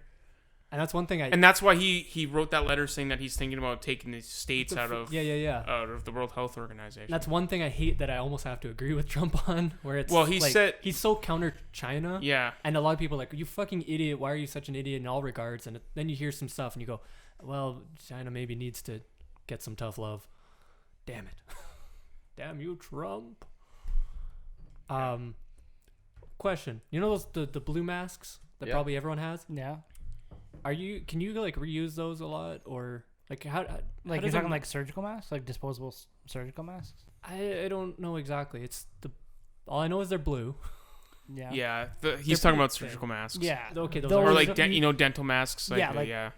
A: And that's one thing
B: and that's why he wrote that letter saying that he's thinking about taking the states out of the World Health Organization.
A: That's one thing I hate that I almost have to agree with Trump on, where it's
B: said
A: he's so counter China.
B: Yeah.
A: And a lot of people are like, you fucking idiot, why are you such an idiot in all regards? And then you hear some stuff and you go, well, China maybe needs to get some tough love. Damn it. Damn you, Trump. Question. You know those the blue masks that probably everyone has?
C: Yeah.
A: Can you like reuse those a lot, or like how
C: like you're talking like surgical masks, like disposable surgical masks?
A: I don't know exactly. All I know is they're blue.
C: Yeah.
B: Yeah. He's talking about surgical masks.
C: Yeah.
A: Okay.
C: Those
B: or like dental masks. Like,
C: yeah. Like,
A: I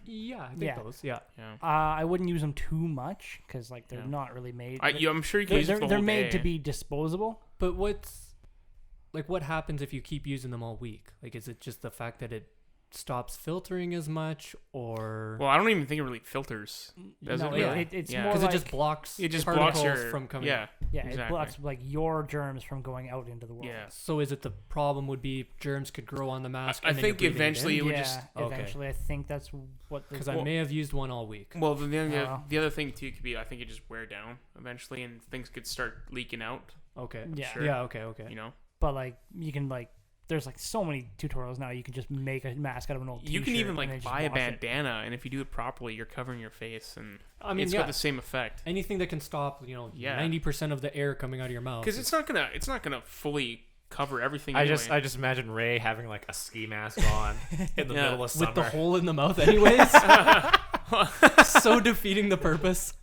A: think those. Yeah.
C: I wouldn't use them too much because like they're not really made.
B: I'm sure you can use them for the
C: they're
B: whole
C: made
B: day.
C: to be disposable.
A: But what happens if you keep using them all week? Like, is it just the fact that it stops filtering as much, or
B: well, I don't even think it really filters. Does
C: no,
B: it? Really?
C: It's
A: because
C: more like
A: it just blocks.
B: It just
A: particles
B: blocks your
A: from coming.
B: Yeah.
C: Yeah,
B: exactly.
C: it blocks like your germs from going out into the world.
B: Yeah.
A: So is it the problem would be germs could grow on the mask?
B: I
A: and then
B: think
A: you're breathing
B: eventually
A: in?
B: it would
C: yeah,
B: just
C: eventually I think that's what.
A: Because I may have used one all week.
B: Well, the other thing too could be I think it just wear down eventually, and things could start leaking out.
A: Okay.
C: Yeah.
B: Sure.
A: Yeah. Okay.
B: You know.
C: But like you can like. There's like so many tutorials now. You can just make a mask out of an old t-shirt.
B: You can even
C: and then
B: like
C: just
B: buy a
C: wash it.
B: bandana, and if you do it properly, you're covering your face, and
A: it's
B: got the same effect.
A: Anything that can stop 90% of the air coming out of your mouth.
B: Because it's not gonna fully cover everything.
D: I
B: anyway.
D: just imagine Ray having like a ski mask on in the middle of summer
A: with the hole in the mouth, anyways. So defeating the purpose.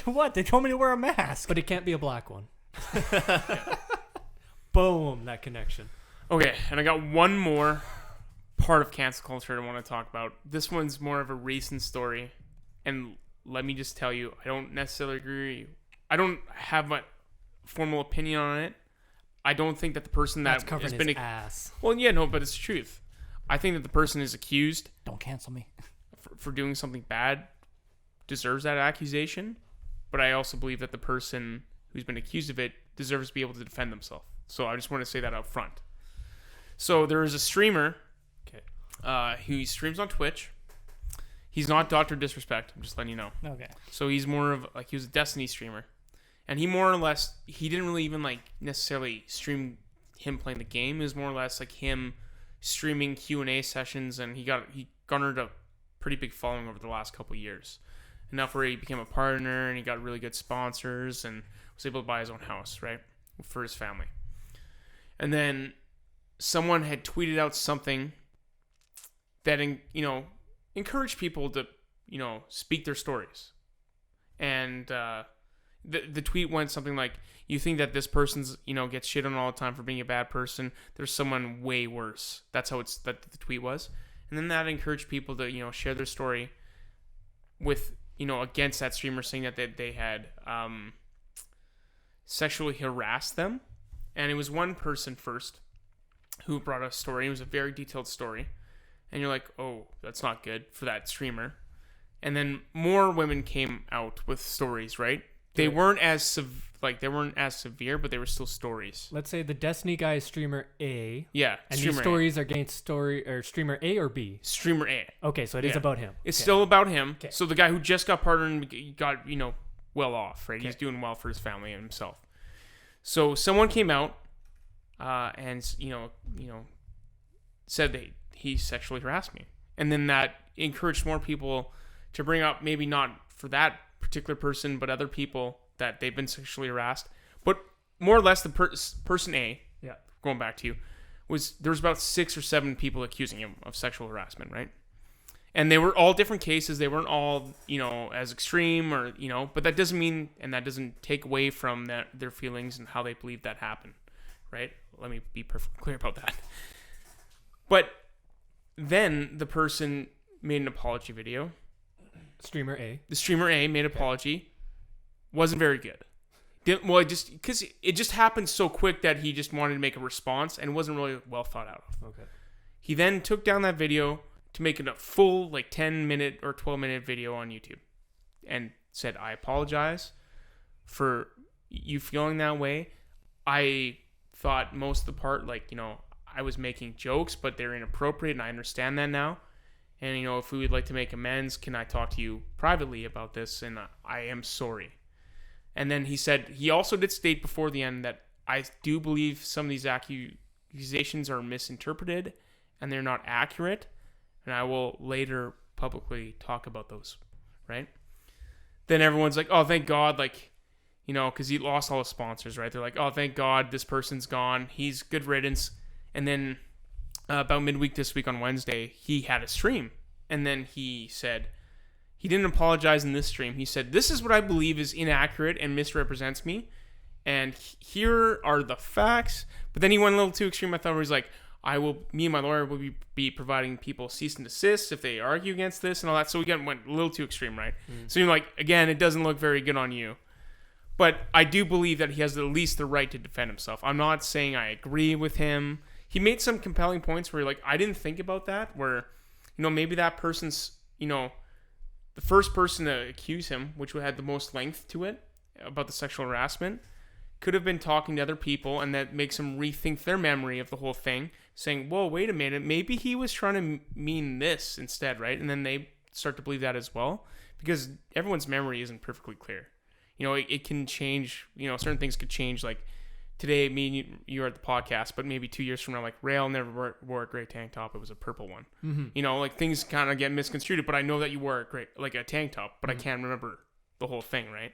C: What? They told me to wear a mask.
A: But it can't be a black one. Boom, that connection.
B: Okay, and I got one more part of cancel culture I want to talk about. This one's more of a recent story, and let me just tell you, I don't necessarily agree. I don't have a formal opinion on it. I don't think that the person that
A: covering
B: has been
A: his ass.
B: Well, yeah, no, but it's the truth. I think that the person is accused.
C: Don't cancel me.
B: For doing something bad deserves that accusation, but I also believe that the person who's been accused of it deserves to be able to defend themselves. So I just want to say that up front. So there is a streamer who streams on Twitch. He's not Dr. Disrespect. I'm just letting you know.
C: Okay.
B: So he's more of he was a Destiny streamer. And he more or less, he didn't really even necessarily stream him playing the game. It was more or less like him streaming Q&A sessions, and he garnered a pretty big following over the last couple of years. Enough where he became a partner, and he got really good sponsors, and was able to buy his own house, right, for his family. And then someone had tweeted out something that encouraged people to speak their stories, and the tweet went something like, you think that this person's gets shit on all the time for being a bad person, there's someone way worse. That's how the tweet was. And then that encouraged people to share their story with against that streamer, saying that they had sexually harassed them. And it was one person first who brought a story. It was a very detailed story. And you're like, oh, that's not good for that streamer. And then more women came out with stories, right? They weren't as severe, but they were still stories.
A: Let's say the Destiny guy is streamer A.
B: Yeah,
A: and these stories are against streamer A or B?
B: Streamer A.
A: Okay, so it is about him.
B: It's still about him.
A: Okay.
B: So the guy who just got partnered and got, well off, right? Okay. He's doing well for his family and himself. So someone came out and said that he sexually harassed me. And then that encouraged more people to bring up, maybe not for that particular person, but other people that they've been sexually harassed. But more or less the person A, going back to you, there was about 6 or 7 people accusing him of sexual harassment, right? And they were all different cases. They weren't all, as extreme or, but that doesn't mean, and that doesn't take away from their feelings and how they believe that happened, right? Let me be perfectly clear about that. But then the person made an apology video.
A: Streamer A.
B: The streamer A made an apology. Wasn't very good. Because it just happened so quick that he just wanted to make a response and it wasn't really well thought out.
A: Okay.
B: He then took down that video to make it a full 10-minute or 12-minute video on YouTube and said, I apologize for you feeling that way. I thought most of the part, I was making jokes, but they're inappropriate, and I understand that now. And, if we would like to make amends, can I talk to you privately about this? And I am sorry. And then he said, he also did state before the end that I do believe some of these accusations are misinterpreted and they're not accurate. And I will later publicly talk about those, right? Then everyone's like, oh, thank God, because he lost all his sponsors, right? They're like, oh, thank God this person's gone. He's good riddance. And then about midweek this week on Wednesday, he had a stream. And then he said, he didn't apologize in this stream. He said, this is what I believe is inaccurate and misrepresents me. And here are the facts. But then he went a little too extreme, I thought, where he's like, me and my lawyer will be providing people cease and desist if they argue against this and all that. So we went a little too extreme, right? So you're like, again, it doesn't look very good on you. But I do believe that he has at least the right to defend himself. I'm not saying I agree with him. He made some compelling points where I didn't think about that, where, maybe that person's, the first person to accuse him, which had the most length to it, about the sexual harassment, could have been talking to other people, and that makes them rethink their memory of the whole thing, saying, whoa, wait a minute, maybe he was trying to mean this instead, right? And then they start to believe that as well, because everyone's memory isn't perfectly clear. It can change, certain things could change, today, me and you are at the podcast, but maybe 2 years from now, Rheal never wore a gray tank top. It was a purple one. Mm-hmm. Things kind of get misconstrued, but I know that you wore a tank top, but I can't remember the whole thing, right?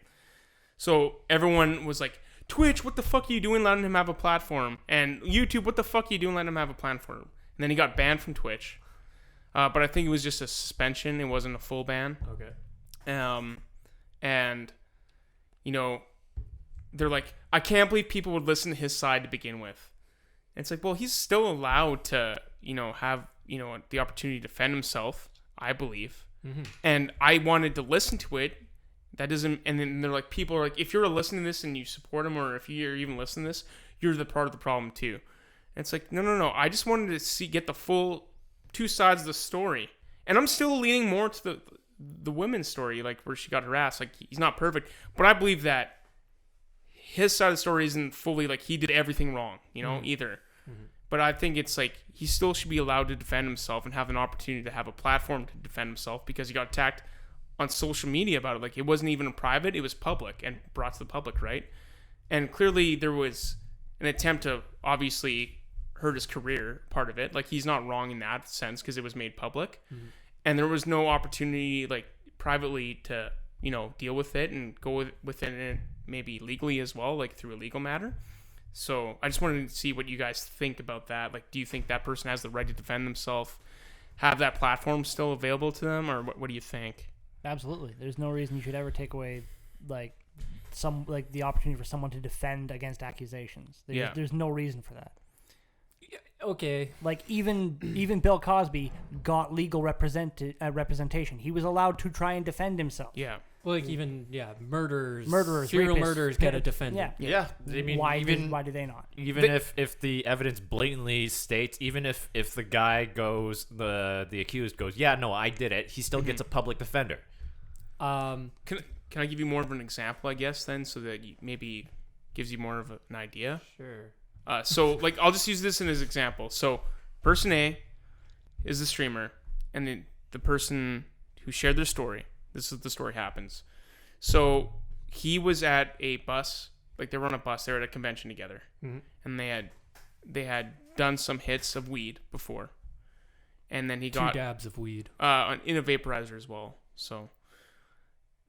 B: So everyone was like, Twitch, what the fuck are you doing letting him have a platform? And YouTube, what the fuck are you doing letting him have a platform? And then he got banned from Twitch. But I think it was just a suspension. It wasn't a full ban.
A: Okay.
B: And, they're like, I can't believe people would listen to his side to begin with. And it's like, well, he's still allowed to, have, the opportunity to defend himself, I believe. Mm-hmm. And I wanted to listen to it. That doesn't, and then they're like, people are like, if you're listening to this and you support him, or if you're even listening to this, you're the part of the problem too. And it's like, no. I just wanted to get the full two sides of the story. And I'm still leaning more to the women's story, where she got harassed. He's not perfect, but I believe that his side of the story isn't fully, he did everything wrong, either. Mm-hmm. But I think it's he still should be allowed to defend himself and have an opportunity to have a platform to defend himself, because he got attacked on social media about it. It wasn't even private, it was public and brought to the public, right? And clearly there was an attempt to obviously hurt his career, part of it. He's not wrong in that sense, because it was made public. Mm-hmm. And there was no opportunity privately to deal with it and go within it, maybe legally as well, through a legal matter. So I just wanted to see what you guys think about that. Do you think that person has the right to defend themselves, have that platform still available to them, or what do you think?
C: Absolutely. There's no reason you should ever take away the opportunity for someone to defend against accusations. There's no reason for that.
A: Okay.
C: Even Bill Cosby got legal representation. He was allowed to try and defend himself.
B: Yeah.
A: Well, murderers,
C: rapists,
A: serial murderers get a defender.
C: Yeah.
D: I mean,
C: why do they not?
D: Even if the evidence blatantly states, even if the guy goes, the accused goes, yeah, no, I did it, he still gets a public defender.
B: Can I give you more of an example, I guess, then, so that maybe gives you more of an idea?
A: Sure.
B: So I'll just use this as an example. So person A is the streamer, and then the person who shared their story. This is the story happens. So he was at a bus, they were on a bus. They were at a convention together, mm-hmm. and they had done some hits of weed before, and then he got
A: 2 dabs of weed
B: in a vaporizer as well. So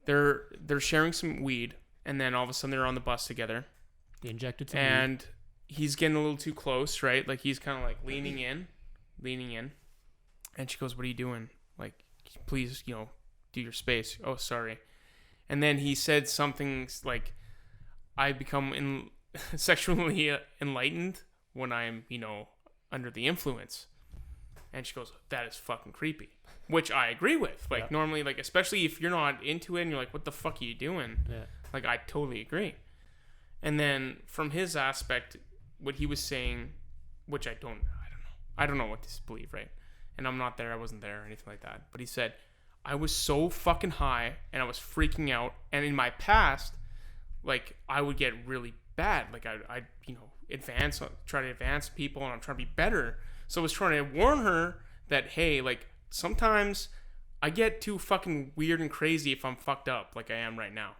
B: they're sharing some weed, and then all of a sudden they're on the bus together.
A: He injected some
B: and
A: weed.
B: He's getting a little too close, right? He's kind of leaning in, and she goes, "What are you doing? Please, do your space." Oh, sorry. And then he said something I become sexually enlightened when I'm, under the influence. And she goes, that is fucking creepy, which I agree with. Normally, especially if you're not into it and you're like, what the fuck are you doing?
A: Yeah.
B: I totally agree. And then from his aspect, what he was saying, which I don't know. I don't know what to believe, right? And I'm not there. I wasn't there or anything like that. But he said, I was so fucking high and I was freaking out. And in my past, like, I would get really bad. Like, I try to advance people, and I'm trying to be better. So I was trying to warn her that, hey, like, sometimes I get too fucking weird and crazy if I'm fucked up like I am right now.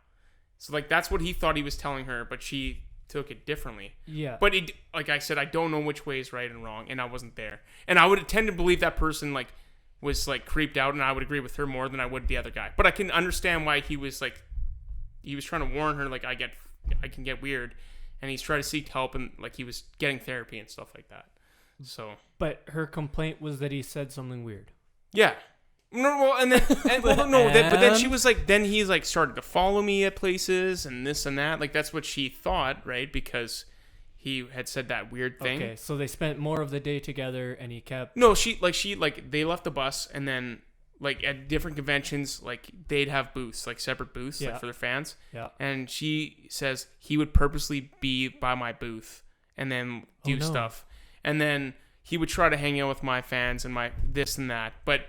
B: So, like, that's what he thought he was telling her, but she took it differently.
A: Yeah.
B: But it, like I said, I don't know which way is right and wrong, and I wasn't there. And I would tend to believe that person, like, was, like, creeped out, and I would agree with her more than I would the other guy. But I can understand why he was, like, he was trying to warn her, like, I can get weird, and he's trying to seek help, and, like, he was getting therapy and stuff like that. So.
A: But her complaint was that he said something weird.
B: Yeah. No, well, and then, but then she was like, then he's like started to follow me at places and this and that. Like, that's what she thought, right? Because he had said that weird thing.
A: Okay, so they spent more of the day together, and he kept.
B: No, they left the bus, and then, like, at different conventions, like, they'd have booths, like, separate booths, like, for their fans.
A: Yeah.
B: And she says he would purposely be by my booth and then do stuff. And then he would try to hang out with my fans and my this and that. But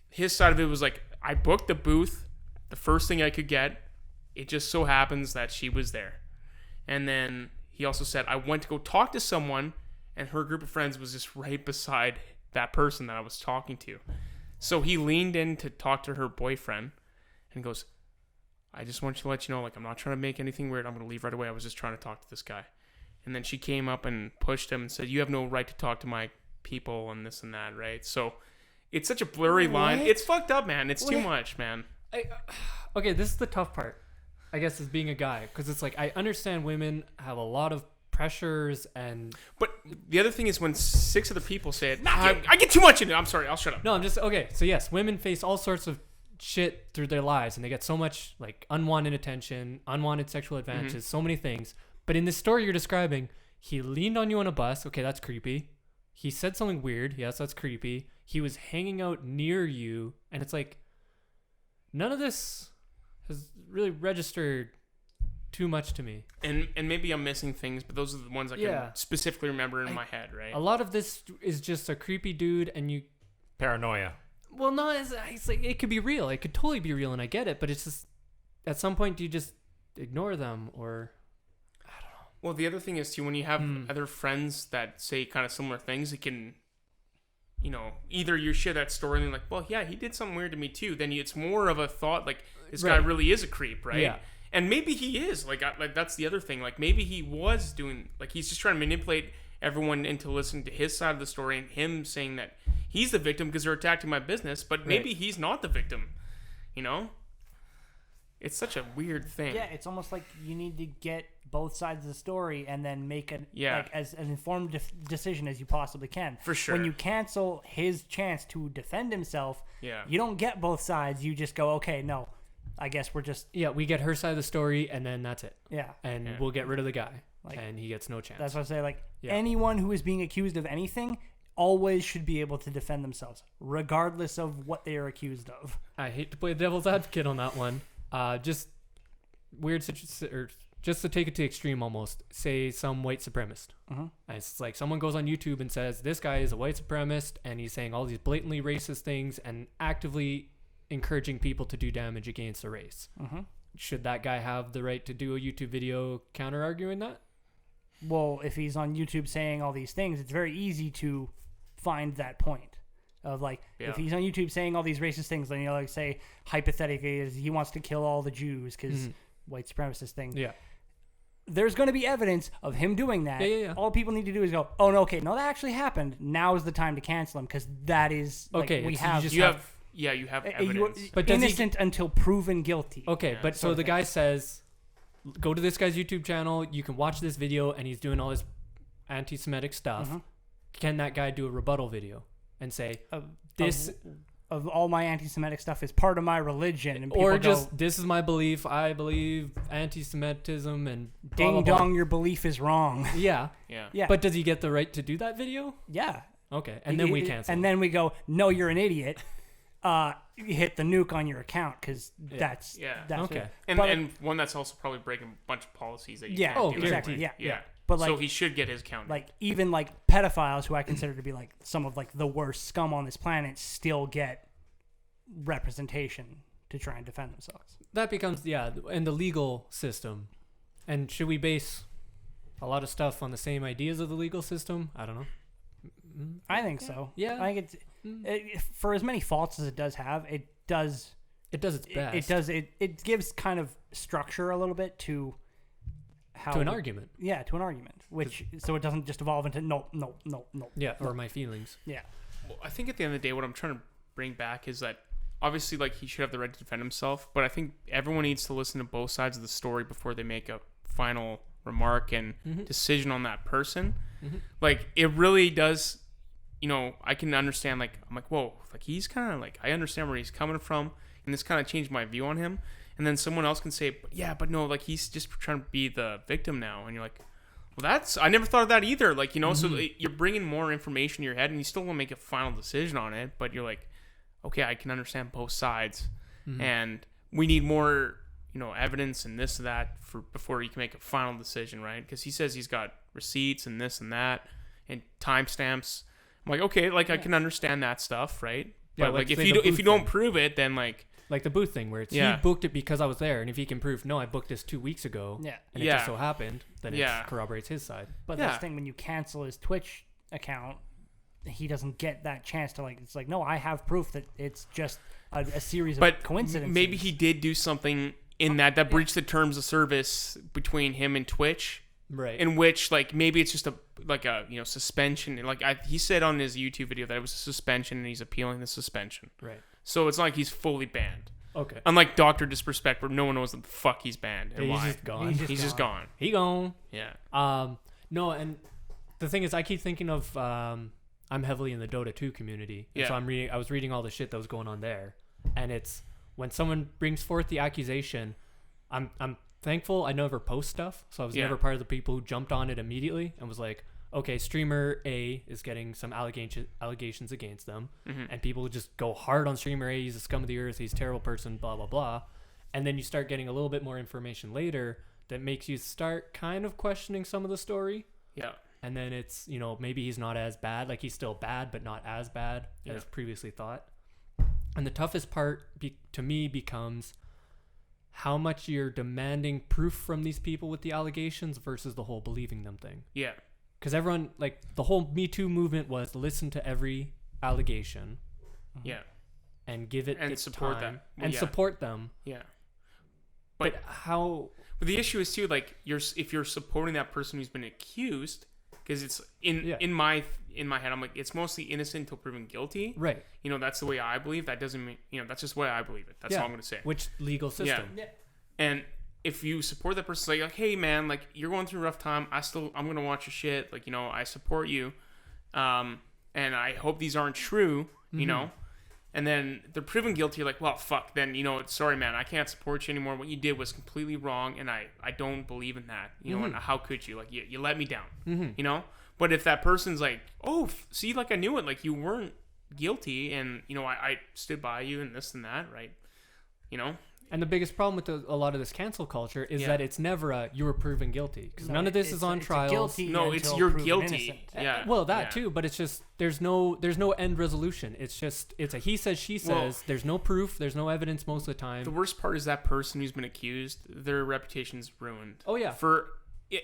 B: his side of it was like, I booked the booth, the first thing I could get. It just so happens that she was there. And then he also said, I went to go talk to someone, and her group of friends was just right beside that person that I was talking to. So he leaned in to talk to her boyfriend and goes, I just want to let you know, like, I'm not trying to make anything weird. I'm going to leave right away. I was just trying to talk to this guy. And then she came up and pushed him and said, you have no right to talk to my people and this and that, right? So it's such a blurry line. It's fucked up, man. It's too much, man.
A: Okay, this is the tough part, I guess, is being a guy. Because it's like, I understand women have a lot of pressures and...
B: But the other thing is when 6 other people say it, I get too much into it. I'm sorry. I'll shut up.
A: No, I'm just... Okay, so yes, women face all sorts of shit through their lives. And they get so much, like, unwanted attention, unwanted sexual advantages, so many things. But in this story you're describing, he leaned on you on a bus. Okay, that's creepy. He said something weird. Yes, that's creepy. He was hanging out near you. And it's like, none of this has really registered too much to me.
B: And maybe I'm missing things, but those are the ones I can specifically remember in my head, right?
A: A lot of this is just a creepy dude, and you...
D: Paranoia.
A: Well, no, it's like, it could be real. It could totally be real, and I get it. But it's just, at some point, do you just ignore them, or...
B: Well, the other thing is, too, when you have other friends that say kind of similar things, it can, you know, either you share that story and you're like, well, yeah, he did something weird to me, too. Then it's more of a thought, like, this guy really is a creep, right?
A: Yeah.
B: And maybe he is. Like, that's the other thing. Like, maybe he was doing, like, he's just trying to manipulate everyone into listening to his side of the story and him saying that he's the victim because they're attacking my business, but maybe he's not the victim, you know? It's such a weird thing.
C: Yeah, it's almost like you need to get both sides of the story and then make like as an informed decision as you possibly can.
B: For sure.
C: When you cancel his chance to defend himself,
B: Yeah.
C: you don't get both sides. You just go, okay, no, I guess we're just...
A: Yeah, we get her side of the story, and then that's it.
C: Yeah.
A: And we'll get rid of the guy, and he gets no chance.
C: That's what I say. Like, anyone who is being accused of anything always should be able to defend themselves, regardless of what they are accused of.
A: I hate to play devil's advocate on that one. Just weird or just to take it to extreme almost, say some white supremacist. It's like someone goes on YouTube and says this guy is a white supremacist and he's saying all these blatantly racist things and actively encouraging people to do damage against a race. Should that guy have the right to do a YouTube video counter arguing that?
C: Well, if he's on YouTube saying all these things, it's very easy to find that point. Of like, if he's on YouTube saying all these racist things, then, you know, like, say hypothetically is he wants to kill all the Jews because white supremacist thing.
A: Yeah.
C: There's going to be evidence of him doing that.
A: Yeah.
C: All people need to do is go, oh no, okay, no, that actually happened. Now is the time to cancel him because that is like,
A: okay.
C: We have
B: You have evidence.
C: but innocent until proven guilty.
A: Okay, but so the guy says, go to this guy's YouTube channel. You can watch this video, and he's doing all this anti-Semitic stuff. Can that guy do a rebuttal video and say this?
C: Of all my anti-Semitic stuff is part of my religion, and people
A: or
C: go,
A: just this is my belief. I believe anti-Semitism and blah,
C: ding
A: blah, blah.
C: dong, your belief is wrong.
A: Yeah.
C: Yeah.
A: But does he get the right to do that video?
C: Yeah.
A: Okay, and then we cancel.
C: And then we go, no, you're an idiot. You hit the nuke on your account because that's
A: okay.
C: It.
B: And one that's also probably breaking a bunch of policies that you can't do.
C: Exactly.
B: Yeah.
C: But like,
B: so he should get his counter.
C: like even like pedophiles who I consider to be like some of like the worst scum on this planet still get representation to try and defend themselves.
A: That becomes in the legal system. And should we base a lot of stuff on the same ideas of the legal system? I don't know.
C: I think so.
A: Yeah.
C: I think for as many faults as it does have, it does
A: its best.
C: It gives kind of structure a little bit to how
A: to an argument.
C: Yeah, to an argument, which so it doesn't just evolve into no.
A: Yeah, or my feelings.
C: Yeah.
B: Well, I think at the end of the day, what I'm trying to bring back is that obviously, like, he should have the right to defend himself, but I think everyone needs to listen to both sides of the story before they make a final remark and decision on that person. Like, it really does, you know, I can understand, like, I'm like, whoa, like, he's kind of like, I understand where he's coming from, and this kind of changed my view on him. And then someone else can say, but no, like, he's just trying to be the victim now. And you're like, well, I never thought of that either. Like, you know, so you're bringing more information in your head, and you still want to make a final decision on it, but you're like, okay, I can understand both sides, and we need more, you know, evidence and this and that before you can make a final decision, right? Because he says he's got receipts and this and that and timestamps. I'm like, okay, like, I can understand that stuff, right?
A: Yeah,
B: But like, if
A: say
B: you don't prove it, then like
A: the booth thing where it's he booked it because I was there, and if he can prove no, I booked this 2 weeks ago, and it just so happened, then it corroborates his side.
C: But that's the thing, when you cancel his Twitch account, he doesn't get that chance to, like, it's like, no, I have proof that it's just a series of coincidences.
B: Maybe he did do something in that breached the terms of service between him and Twitch,
A: right?
B: In which, like, maybe it's just a you know, suspension. Like, he said on his YouTube video that it was a suspension, and he's appealing the suspension.
A: Right.
B: So it's not like he's fully banned.
A: Okay.
B: Unlike Dr. Disrespect, where no one knows what the fuck he's banned and
A: he's
B: why.
A: Just gone.
B: He's just gone.
A: He gone.
B: Yeah.
A: No, and the thing is, I keep thinking of I'm heavily in the Dota 2 community. And so I was reading all the shit that was going on there. And it's when someone brings forth the accusation, I'm thankful I never post stuff. So I was never part of the people who jumped on it immediately and was like, okay, streamer A is getting some allegations against them. And people would just go hard on streamer A. He's a scum of the earth. He's a terrible person, blah, blah, blah. And then you start getting a little bit more information later that makes you start kind of questioning some of the story.
B: Yeah.
A: And then it's, you know, maybe he's not as bad. Like, he's still bad, but not as bad as previously thought. And the toughest part to me becomes how much you're demanding proof from these people with the allegations versus the whole believing them thing.
B: Yeah.
A: Because everyone, like, the whole Me Too movement was listen to every allegation.
B: Yeah.
A: And give it its
B: support
A: time.
B: them.
A: And support them.
B: Yeah.
A: But how...
B: But the issue is, too, like, if you're supporting that person who's been accused... Because it's in my head, I'm like, it's mostly innocent until proven guilty.
A: Right.
B: You know, that's the way I believe. That doesn't mean, you know, that's just the way I believe it. That's all I'm going to say.
A: Which legal system?
B: Yeah. And if you support that person, like, hey, man, like, you're going through a rough time. I'm going to watch your shit. Like, you know, I support you. And I hope these aren't true, you know. And then they're proven guilty. You're like, well, fuck. Then, you know, sorry, man, I can't support you anymore. What you did was completely wrong, and I don't believe in that. You know, and how could you? Like, you let me down. You know? But if that person's like, oh, see, like, I knew it. Like, you weren't guilty, and, you know, I stood by you and this and that, right? You know?
A: And the biggest problem with a lot of this cancel culture is that it's never you were proven guilty, because none of this is on trials.
B: No, it's you're guilty. Yeah.
A: Well, that too, but it's just there's no end resolution. It's just it's a he says she says. Well, there's no proof. There's no evidence most of the time.
B: The worst part is that person who's been accused, their reputation's ruined.
A: Oh yeah.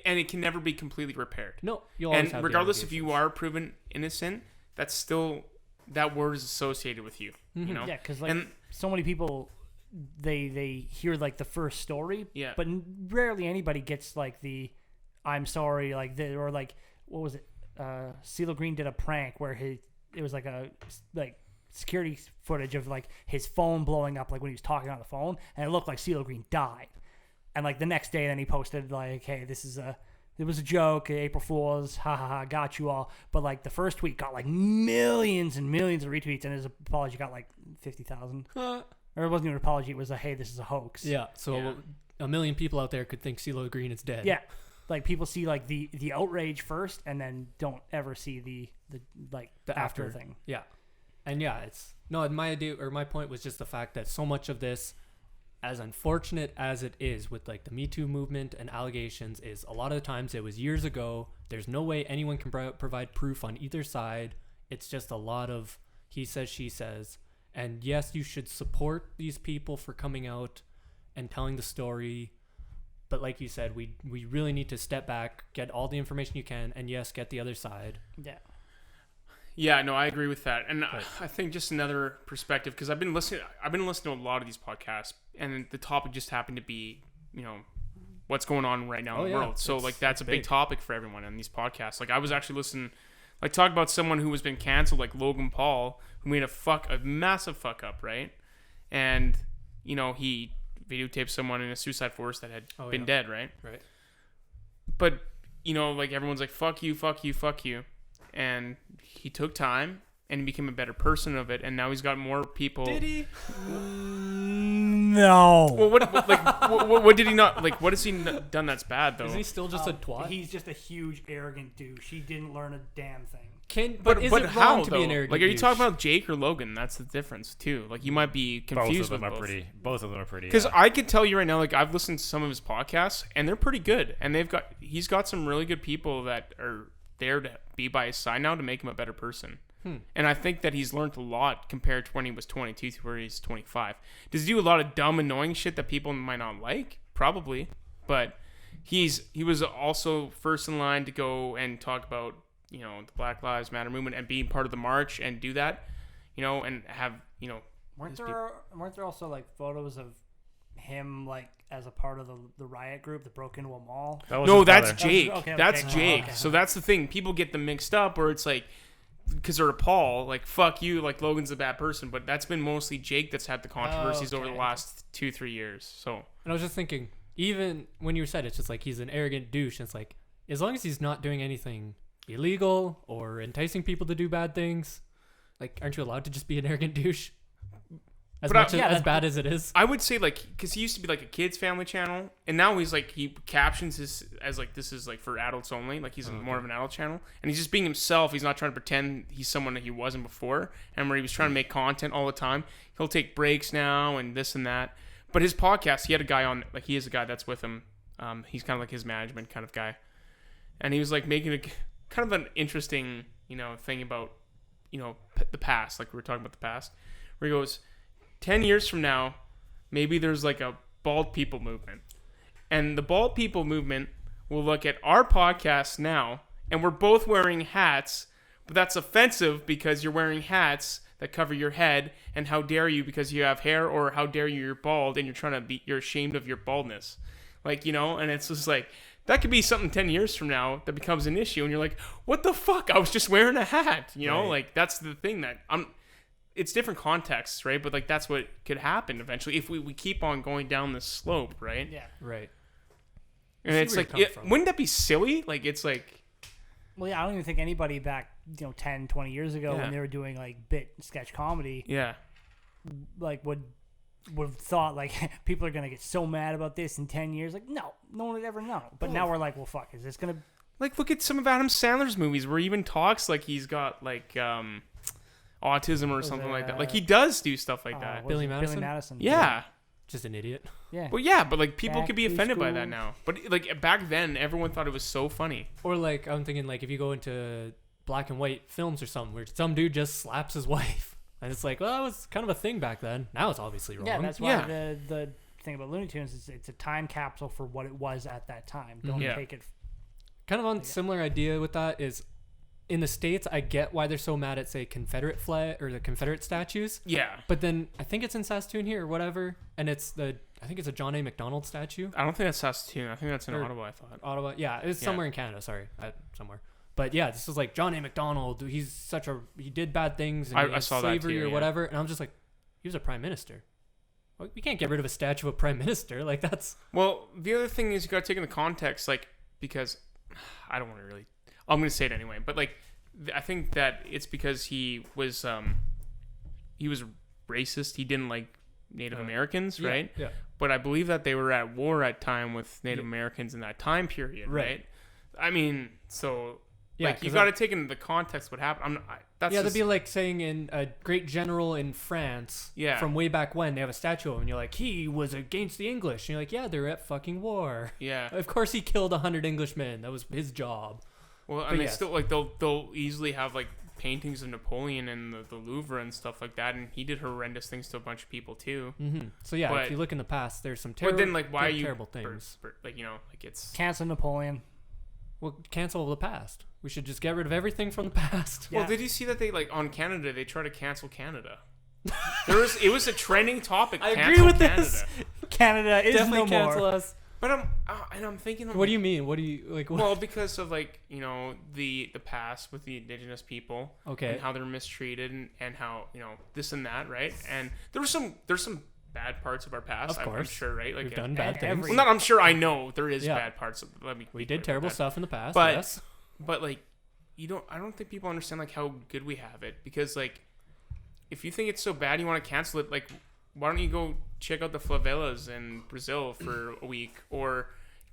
B: And it can never be completely repaired.
A: No, you'll always have
B: regardless if you are proven innocent, that's still that word is associated with you. You know.
C: Yeah, because like so many people. They hear like the first story, but rarely anybody gets like the I'm sorry, like or like what was it? CeeLo Green did a prank where it was like a security footage of like his phone blowing up, like when he was talking on the phone, and it looked like CeeLo Green died. And like the next day, then he posted like, "Hey, it was a joke, April Fools, ha ha ha, got you all." But like the first tweet got like millions and millions of retweets, and his apology got like 50,000. Or it wasn't even an apology. It was a, hey, this is a hoax.
A: Yeah. So a million people out there could think CeeLo Green is dead.
C: Yeah. Like people see like the outrage first and then don't ever see the after thing.
A: Yeah. And yeah, my idea or my point was just the fact that so much of this as unfortunate as it is with like the Me Too movement and allegations, is a lot of the times it was years ago. There's no way anyone can provide proof on either side. It's just a lot of he says, she says. And yes, you should support these people for coming out and telling the story. But like you said, we really need to step back, get all the information you can, and yes, get the other side.
C: Yeah.
B: Yeah, no, I agree with that. And I think just another perspective, because I've been listening to a lot of these podcasts, and the topic just happened to be, what's going on right now in the world. So like that's a big topic for everyone on these podcasts. Like I was actually listening, like talk about someone who has been canceled, like Logan Paul, who made a massive fuck up, right? And he videotaped someone in a suicide forest that had been dead, right?
A: Right.
B: But like everyone's like fuck you, fuck you, fuck you. And he took time and he became a better person of it, and now he's got more people.
A: Did he?
C: No.
B: Well, what did he not like? What has he done that's bad though?
A: Is he still just a twat?
C: He's just a huge arrogant douche. He didn't learn a damn thing.
A: But is it
B: how
A: wrong to
B: though?
A: be an arrogant
B: Like, are you
A: douche?
B: talking about Jake or Logan? That's the difference too. Like, you might be confused with both.
D: Both of them are pretty.
B: Because I can tell you right now, like I've listened to some of his podcasts, and they're pretty good. And he's got some really good people that are there to be by his side now to make him a better person. And I think that he's learned a lot compared to when he was 22 to where he's 25. Does he do a lot of dumb, annoying shit that people might not like? Probably. But he was also first in line to go and talk about, the Black Lives Matter movement and being part of the march and do that, and have,
C: Weren't there also like photos of him like as a part of the riot group that broke into a mall?
B: No, that's Jake.
C: Okay,
B: that's
C: okay.
B: Jake.
C: Okay.
B: So that's the thing. People get them mixed up, or it's like, because they're Paul, like, fuck you, like Logan's a bad person. But that's been mostly Jake that's had the controversies over the last 2-3 years. So,
A: And I was just thinking, even when you said it's just like he's an arrogant douche, and it's like, as long as he's not doing anything illegal or enticing people to do bad things, like, aren't you allowed to just be an arrogant douche? As bad as it is.
B: I would say, like, because he used to be like a kids family channel, and now he's like, he captions his as like, this is like for adults only, like he's more of an adult channel, and he's just being himself. He's not trying to pretend he's someone that he wasn't before, and where he was trying to make content all the time. He'll take breaks now and this and that. But his podcast, he had a guy on, like, he is a guy that's with him. He's kind of like his management kind of guy, and he was like making a kind of an interesting, thing about, the past, like we were talking about the past, where he goes, 10 years from now, maybe there's like a bald people movement. And the bald people movement will look at our podcast now, and we're both wearing hats, but that's offensive because you're wearing hats that cover your head, and how dare you because you have hair, or how dare you're bald and you're ashamed of your baldness. Like, and it's just like, that could be something 10 years from now that becomes an issue, and you're like, what the fuck? I was just wearing a hat,
A: Right.
B: Like, that's the thing that it's different contexts, right? But like that's what could happen eventually if we keep on going down this slope, right?
C: Yeah.
A: Right.
B: And it's like, wouldn't that be silly? Like, it's like,
C: Well, yeah, I don't even think anybody back, 10, 20 years ago when they were doing like bit sketch comedy,
B: yeah,
C: like would have thought like people are gonna get so mad about this in 10 years. Like, no one would ever know. But now we're like, well, fuck, is this gonna?
B: like look at some of Adam Sandler's movies where he even talks like he's got like autism or something like that. Like he does do stuff like that.
A: Billy Madison?
C: Billy Madison.
B: Yeah.
A: Just an idiot.
C: Yeah.
B: Well, yeah, but like people
C: Back
B: could be
C: to
B: offended by
C: school.
B: that now. But like back then, everyone thought it was so funny.
A: Or like, I'm thinking like if you go into black and white films or something where some dude just slaps his wife. And it's like, well, that was kind of a thing back then. Now it's obviously wrong.
C: Yeah, that's why the thing about Looney Tunes is it's a time capsule for what it was at that time. Don't take it.
A: Kind of on similar idea with that is, in the States, I get why they're so mad at, say, Confederate flag or the Confederate statues.
B: Yeah.
A: But then I think it's in Saskatoon here or whatever, and I think it's a John A. Macdonald statue.
B: I don't think that's Saskatoon. I think that's in Ottawa, I thought.
A: Ottawa, yeah, it's somewhere in Canada. Sorry, somewhere. But yeah, this is like John A. Macdonald. He did bad things and
B: I saw that
A: slavery
B: too,
A: or whatever, and I'm just like, he was a prime minister. Well, we can't get rid of a statue of a prime minister. Like that's.
B: Well, the other thing is you got to take into context, like, because I don't want to really. I'm going to say it anyway, but like, I think that it's because he was racist. He didn't like Native Americans, right?
A: Yeah.
B: But I believe that they were at war at time with Native Americans in that time period, right? I mean, so.
A: Yeah,
B: like you got to take into the context what happened. That's
A: that'd be like saying in a great general in France from way back when, they have a statue of him, and you're like, he was against the English. And you're like, yeah, they're at fucking war.
B: Yeah.
A: Of course he killed 100 Englishmen. That was his job.
B: Well, and they still, like, they'll easily have, like, paintings of Napoleon in the Louvre and stuff like that, and he did horrendous things to a bunch of people, too.
A: Mm-hmm. So, yeah, if you look in the past, there's some terrible,
B: but then, like, why are you
A: terrible things.
B: Like, you know, like, it's...
C: Cancel Napoleon.
A: Well, cancel the past. We should just get rid of everything from the past.
B: Well, did you see that they, like, on Canada, they try to cancel Canada? It was a trending topic.
A: I agree with
B: Canada.
A: this.
C: Canada is
A: Definitely
C: no
A: cancel
C: more.
A: us.
B: But I'm thinking.
A: What do you mean? What do you like? What?
B: Well, because of, like, you know, the past with the indigenous people,
A: okay,
B: and how they're mistreated, and how, you know, this and that, right? And there's some bad parts of our past.
A: Of course,
B: I'm sure, right? Like,
A: we've done bad things.
B: Well, not. I'm sure. I know there is bad parts.
A: We did terrible stuff in the past.
B: But
A: yes.
B: But like, I don't think people understand, like, how good we have it, because, like, if you think it's so bad you want to cancel it, like, why don't you go check out the favelas in Brazil for a week, or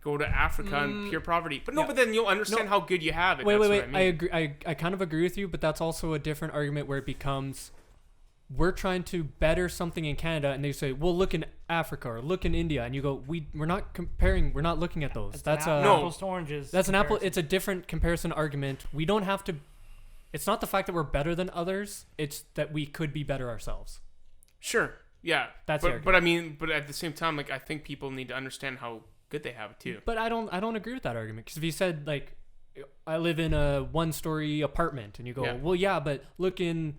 B: go to Africa and pure poverty? But but then you'll understand how good you have it.
A: Wait.
B: I mean.
A: I agree. I kind of agree with you, but that's also a different argument where it becomes, we're trying to better something in Canada, and they say, well, look in Africa or look in India, and you go, we're not comparing. We're not looking at those. That's
C: apples to oranges.
A: That's comparison. An apple. It's a different comparison argument. We don't have to. It's not the fact that we're better than others. It's that we could be better ourselves.
B: Sure. Yeah.
A: That's
B: but I mean, but at the same time, like, I think people need to understand how good they have it too.
A: But I don't agree with that argument, because if you said, like, I live in a 1-story apartment, and you go, well, yeah, but look in,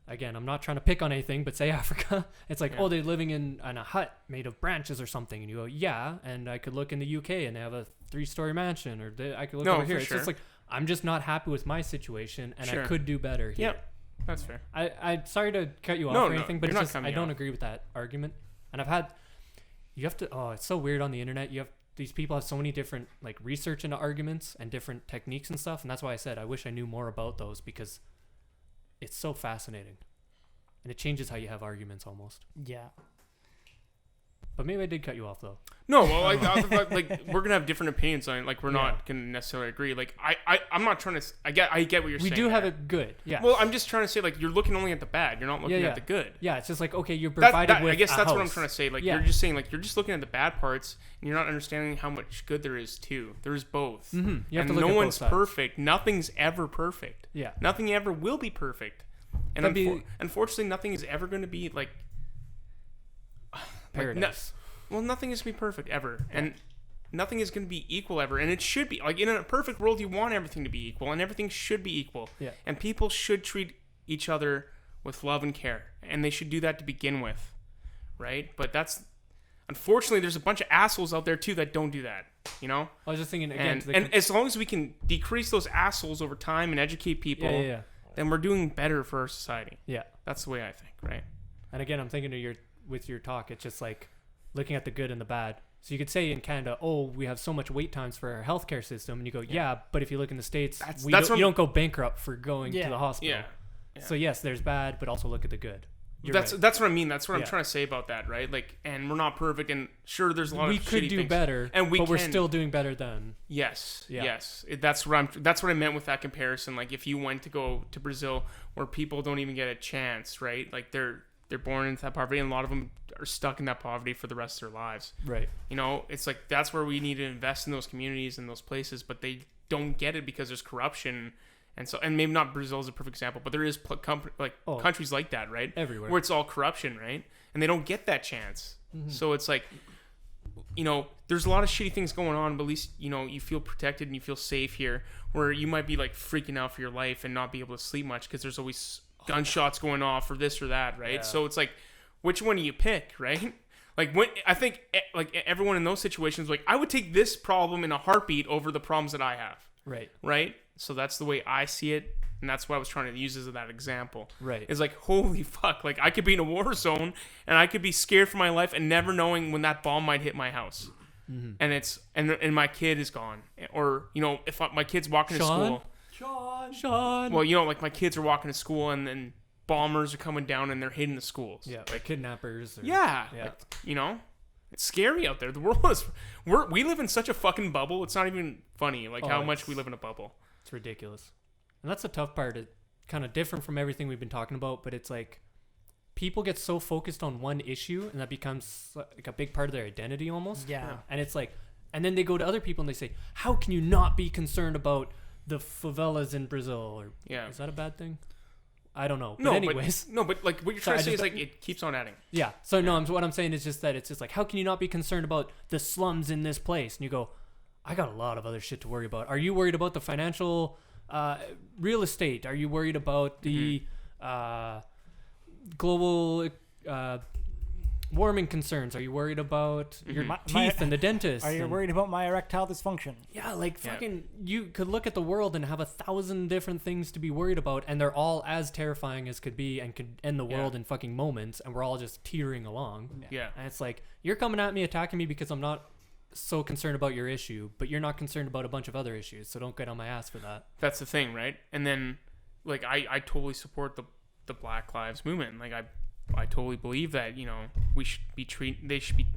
A: again, I'm not trying to pick on anything, but say Africa, it's like, oh, they're living in a hut made of branches or something, and you go, yeah, and I could look in the UK and they have a 3-story mansion, or I could look over here. It's just like, I'm just not happy with my situation, and I could do better here.
B: Yep. That's fair.
A: I'm sorry to cut you off or anything, but it's just, I don't agree with that argument. And it's so weird on the internet. These people have so many different, like, research into arguments and different techniques and stuff. And that's why I said I wish I knew more about those, because it's so fascinating. And it changes how you have arguments almost.
C: Yeah.
A: But maybe I did cut you off, though.
B: No, well, like we're gonna have different opinions on it. Like, we're not gonna necessarily agree. Like, I'm not trying to. I get what you're saying.
A: We do have it good. Yeah.
B: Well, I'm just trying to say, like, you're looking only at the bad. You're not looking at the good.
A: Yeah, it's just like, okay, you're provided with.
B: I guess that's
A: what
B: I'm trying to say. Like, you're just saying, like, you're just looking at the bad parts, and you're not understanding how much good there is too. There's both.
A: Mm-hmm. You have
B: and
A: to look
B: no
A: at
B: one's
A: both sides.
B: perfect. Nothing's ever perfect.
A: Yeah.
B: Nothing ever will be perfect. And unfortunately, nothing is ever going to be like
A: paradise.
B: Well, nothing is going to be perfect ever, and nothing is going to be equal ever, and it should be. Like, in a perfect world, you want everything to be equal, and everything should be equal.
A: Yeah.
B: And people should treat each other with love and care, and they should do that to begin with, right? But unfortunately, there's a bunch of assholes out there too that don't do that. You know.
A: I was just thinking again.
B: And as long as we can decrease those assholes over time and educate people, then we're doing better for our society.
A: Yeah.
B: That's the way I think, right?
A: And again, I'm thinking with your talk, it's just like looking at the good and the bad. So you could say in Canada, oh, we have so much wait times for our healthcare system, and you go, yeah, but if you look in the States, you don't go bankrupt for going to the hospital. Yeah. So yes, there's bad, but also look at the good.
B: That's what I mean. That's what I'm trying to say about that, right? Like, and we're not perfect, and sure, there's a lot of shitty things. We could do
A: better, but we're still doing better than.
B: Yes, yes. That's what I meant with that comparison. Like, if you went to go to Brazil, where people don't even get a chance, right? Like, they're born into that poverty, and a lot of them are stuck in that poverty for the rest of their lives.
A: Right.
B: You know, it's like, that's where we need to invest in those communities and those places, but they don't get it because there's corruption. And maybe not Brazil is a perfect example, but there is countries like that, right?
A: Everywhere.
B: Where it's all corruption, right? And they don't get that chance. Mm-hmm. So it's like, you know, there's a lot of shitty things going on, but at least, you know, you feel protected and you feel safe here, where you might be, like, freaking out for your life and not be able to sleep much because there's always gunshots going off or this or that, right? Yeah. So it's like, which one do you pick, right? Like, when I think, like, everyone in those situations, like, I would take this problem in a heartbeat over the problems that I have.
A: Right.
B: Right? So that's the way I see it, and that's what I was trying to use as that example.
A: Right.
B: It's like, holy fuck, like, I could be in a war zone, and I could be scared for my life and never knowing when that bomb might hit my house. Mm-hmm. And my kid is gone. Or, you know, if my kid's walking to school. Sean. Well, you know, like, my kids are walking to school, and then bombers are coming down, and they're hitting the schools.
A: Yeah, like kidnappers.
B: Like, you know? It's scary out there. The world is... We live in such a fucking bubble. It's not even funny, like, how much we live in a bubble.
A: It's ridiculous. And that's the tough part. kind of different from everything we've been talking about, but it's like people get so focused on one issue and that becomes like a big part of their identity almost.
C: Yeah.
A: And it's like, and then they go to other people and they say, how can you not be concerned about the favelas in Brazil? Or is that a bad thing? I don't know. But anyways.
B: But like what you're trying to say is like it keeps on adding.
A: Yeah. So no, what I'm saying is just that it's just like, how can you not be concerned about the slums in this place? And you go, I got a lot of other shit to worry about. Are you worried about the financial real estate? Are you worried about the global warming concerns? Are you worried about your teeth and the dentist?
C: Are you worried about my erectile dysfunction?
A: Yeah, like fucking, you could look at the world and have 1,000 different things to be worried about, and they're all as terrifying as could be, and could end the world in fucking moments, and we're all just teetering along.
B: Yeah.
A: And it's like, you're coming at me, attacking me because I'm not so concerned about your issue, but you're not concerned about a bunch of other issues, so don't get on my ass for that.
B: That's the thing, right? And then, like, I totally support the Black Lives Movement. Like, I totally believe that, you know, they should be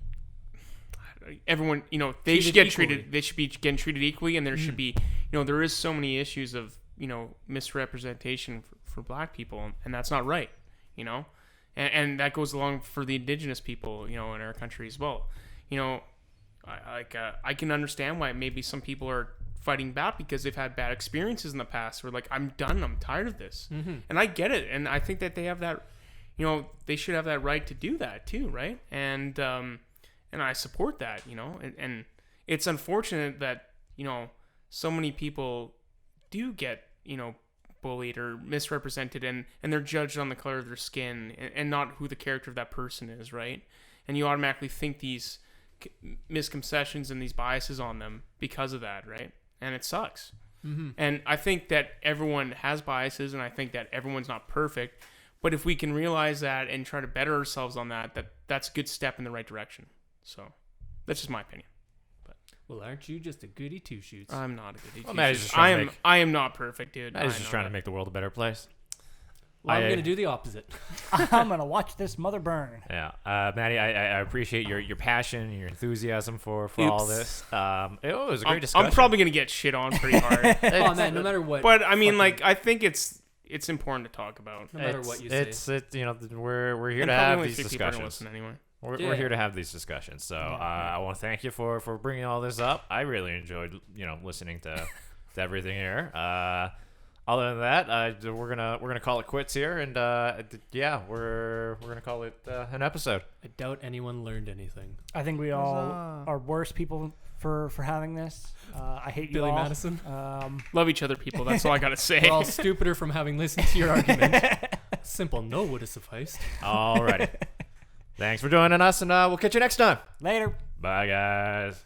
B: everyone, you know, they should get treated, they should be getting treated equally, and there should be, you know, there is so many issues of, you know, misrepresentation for black people, and that's not right, you know, and that goes along for the indigenous people, you know, in our country as well. You know, I can understand why maybe some people are fighting back because they've had bad experiences in the past, where like, I'm done, I'm tired of this, and I get it, and I think that they have that, you know, they should have that right to do that too, right? And I support that, you know, and it's unfortunate that, you know, so many people do get, you know, bullied or misrepresented, and they're judged on the color of their skin and not who the character of that person is, right? And you automatically think these misconceptions and these biases on them because of that, right? And it sucks. And I think that everyone has biases, and I think that everyone's not perfect. But if we can realize that and try to better ourselves on that, that's a good step in the right direction. So that's just my opinion. But
A: well, aren't you just a goody two shoots?
B: I'm not a goody two
D: Matty's
B: shoots.
D: just trying to make-
B: I am not perfect, dude.
D: Matty's just trying to make the world a better place.
A: Well, I'm gonna do the opposite.
C: I'm gonna watch this mother burn.
D: Yeah, Matty, I appreciate your passion and your enthusiasm for all this. It was a great discussion.
B: I'm probably gonna get shit on pretty hard.
A: Oh man, no matter what.
B: But I mean, like, I think it's important to talk about.
A: No matter what you say.
D: It's you know, we're here
B: And
D: to
B: probably
D: have
B: only
D: these
B: 3 people are gonna
D: discussions.
B: listen anyway.
D: We're here to have these discussions. So I want to thank you for bringing all this up. I really enjoyed, you know, listening to everything here. Other than that, we're gonna call it quits here, and we're gonna call it an episode.
A: I doubt anyone learned anything.
C: I think we all are worse people for having this. I hate
A: Billy
C: you all.
A: Madison.
B: Love each other, people. That's all I gotta say.
A: We're all stupider from having listened to your argument. Simple no would have sufficed.
D: Alrighty. Thanks for joining us, and we'll catch you next time.
C: Later.
D: Bye, guys.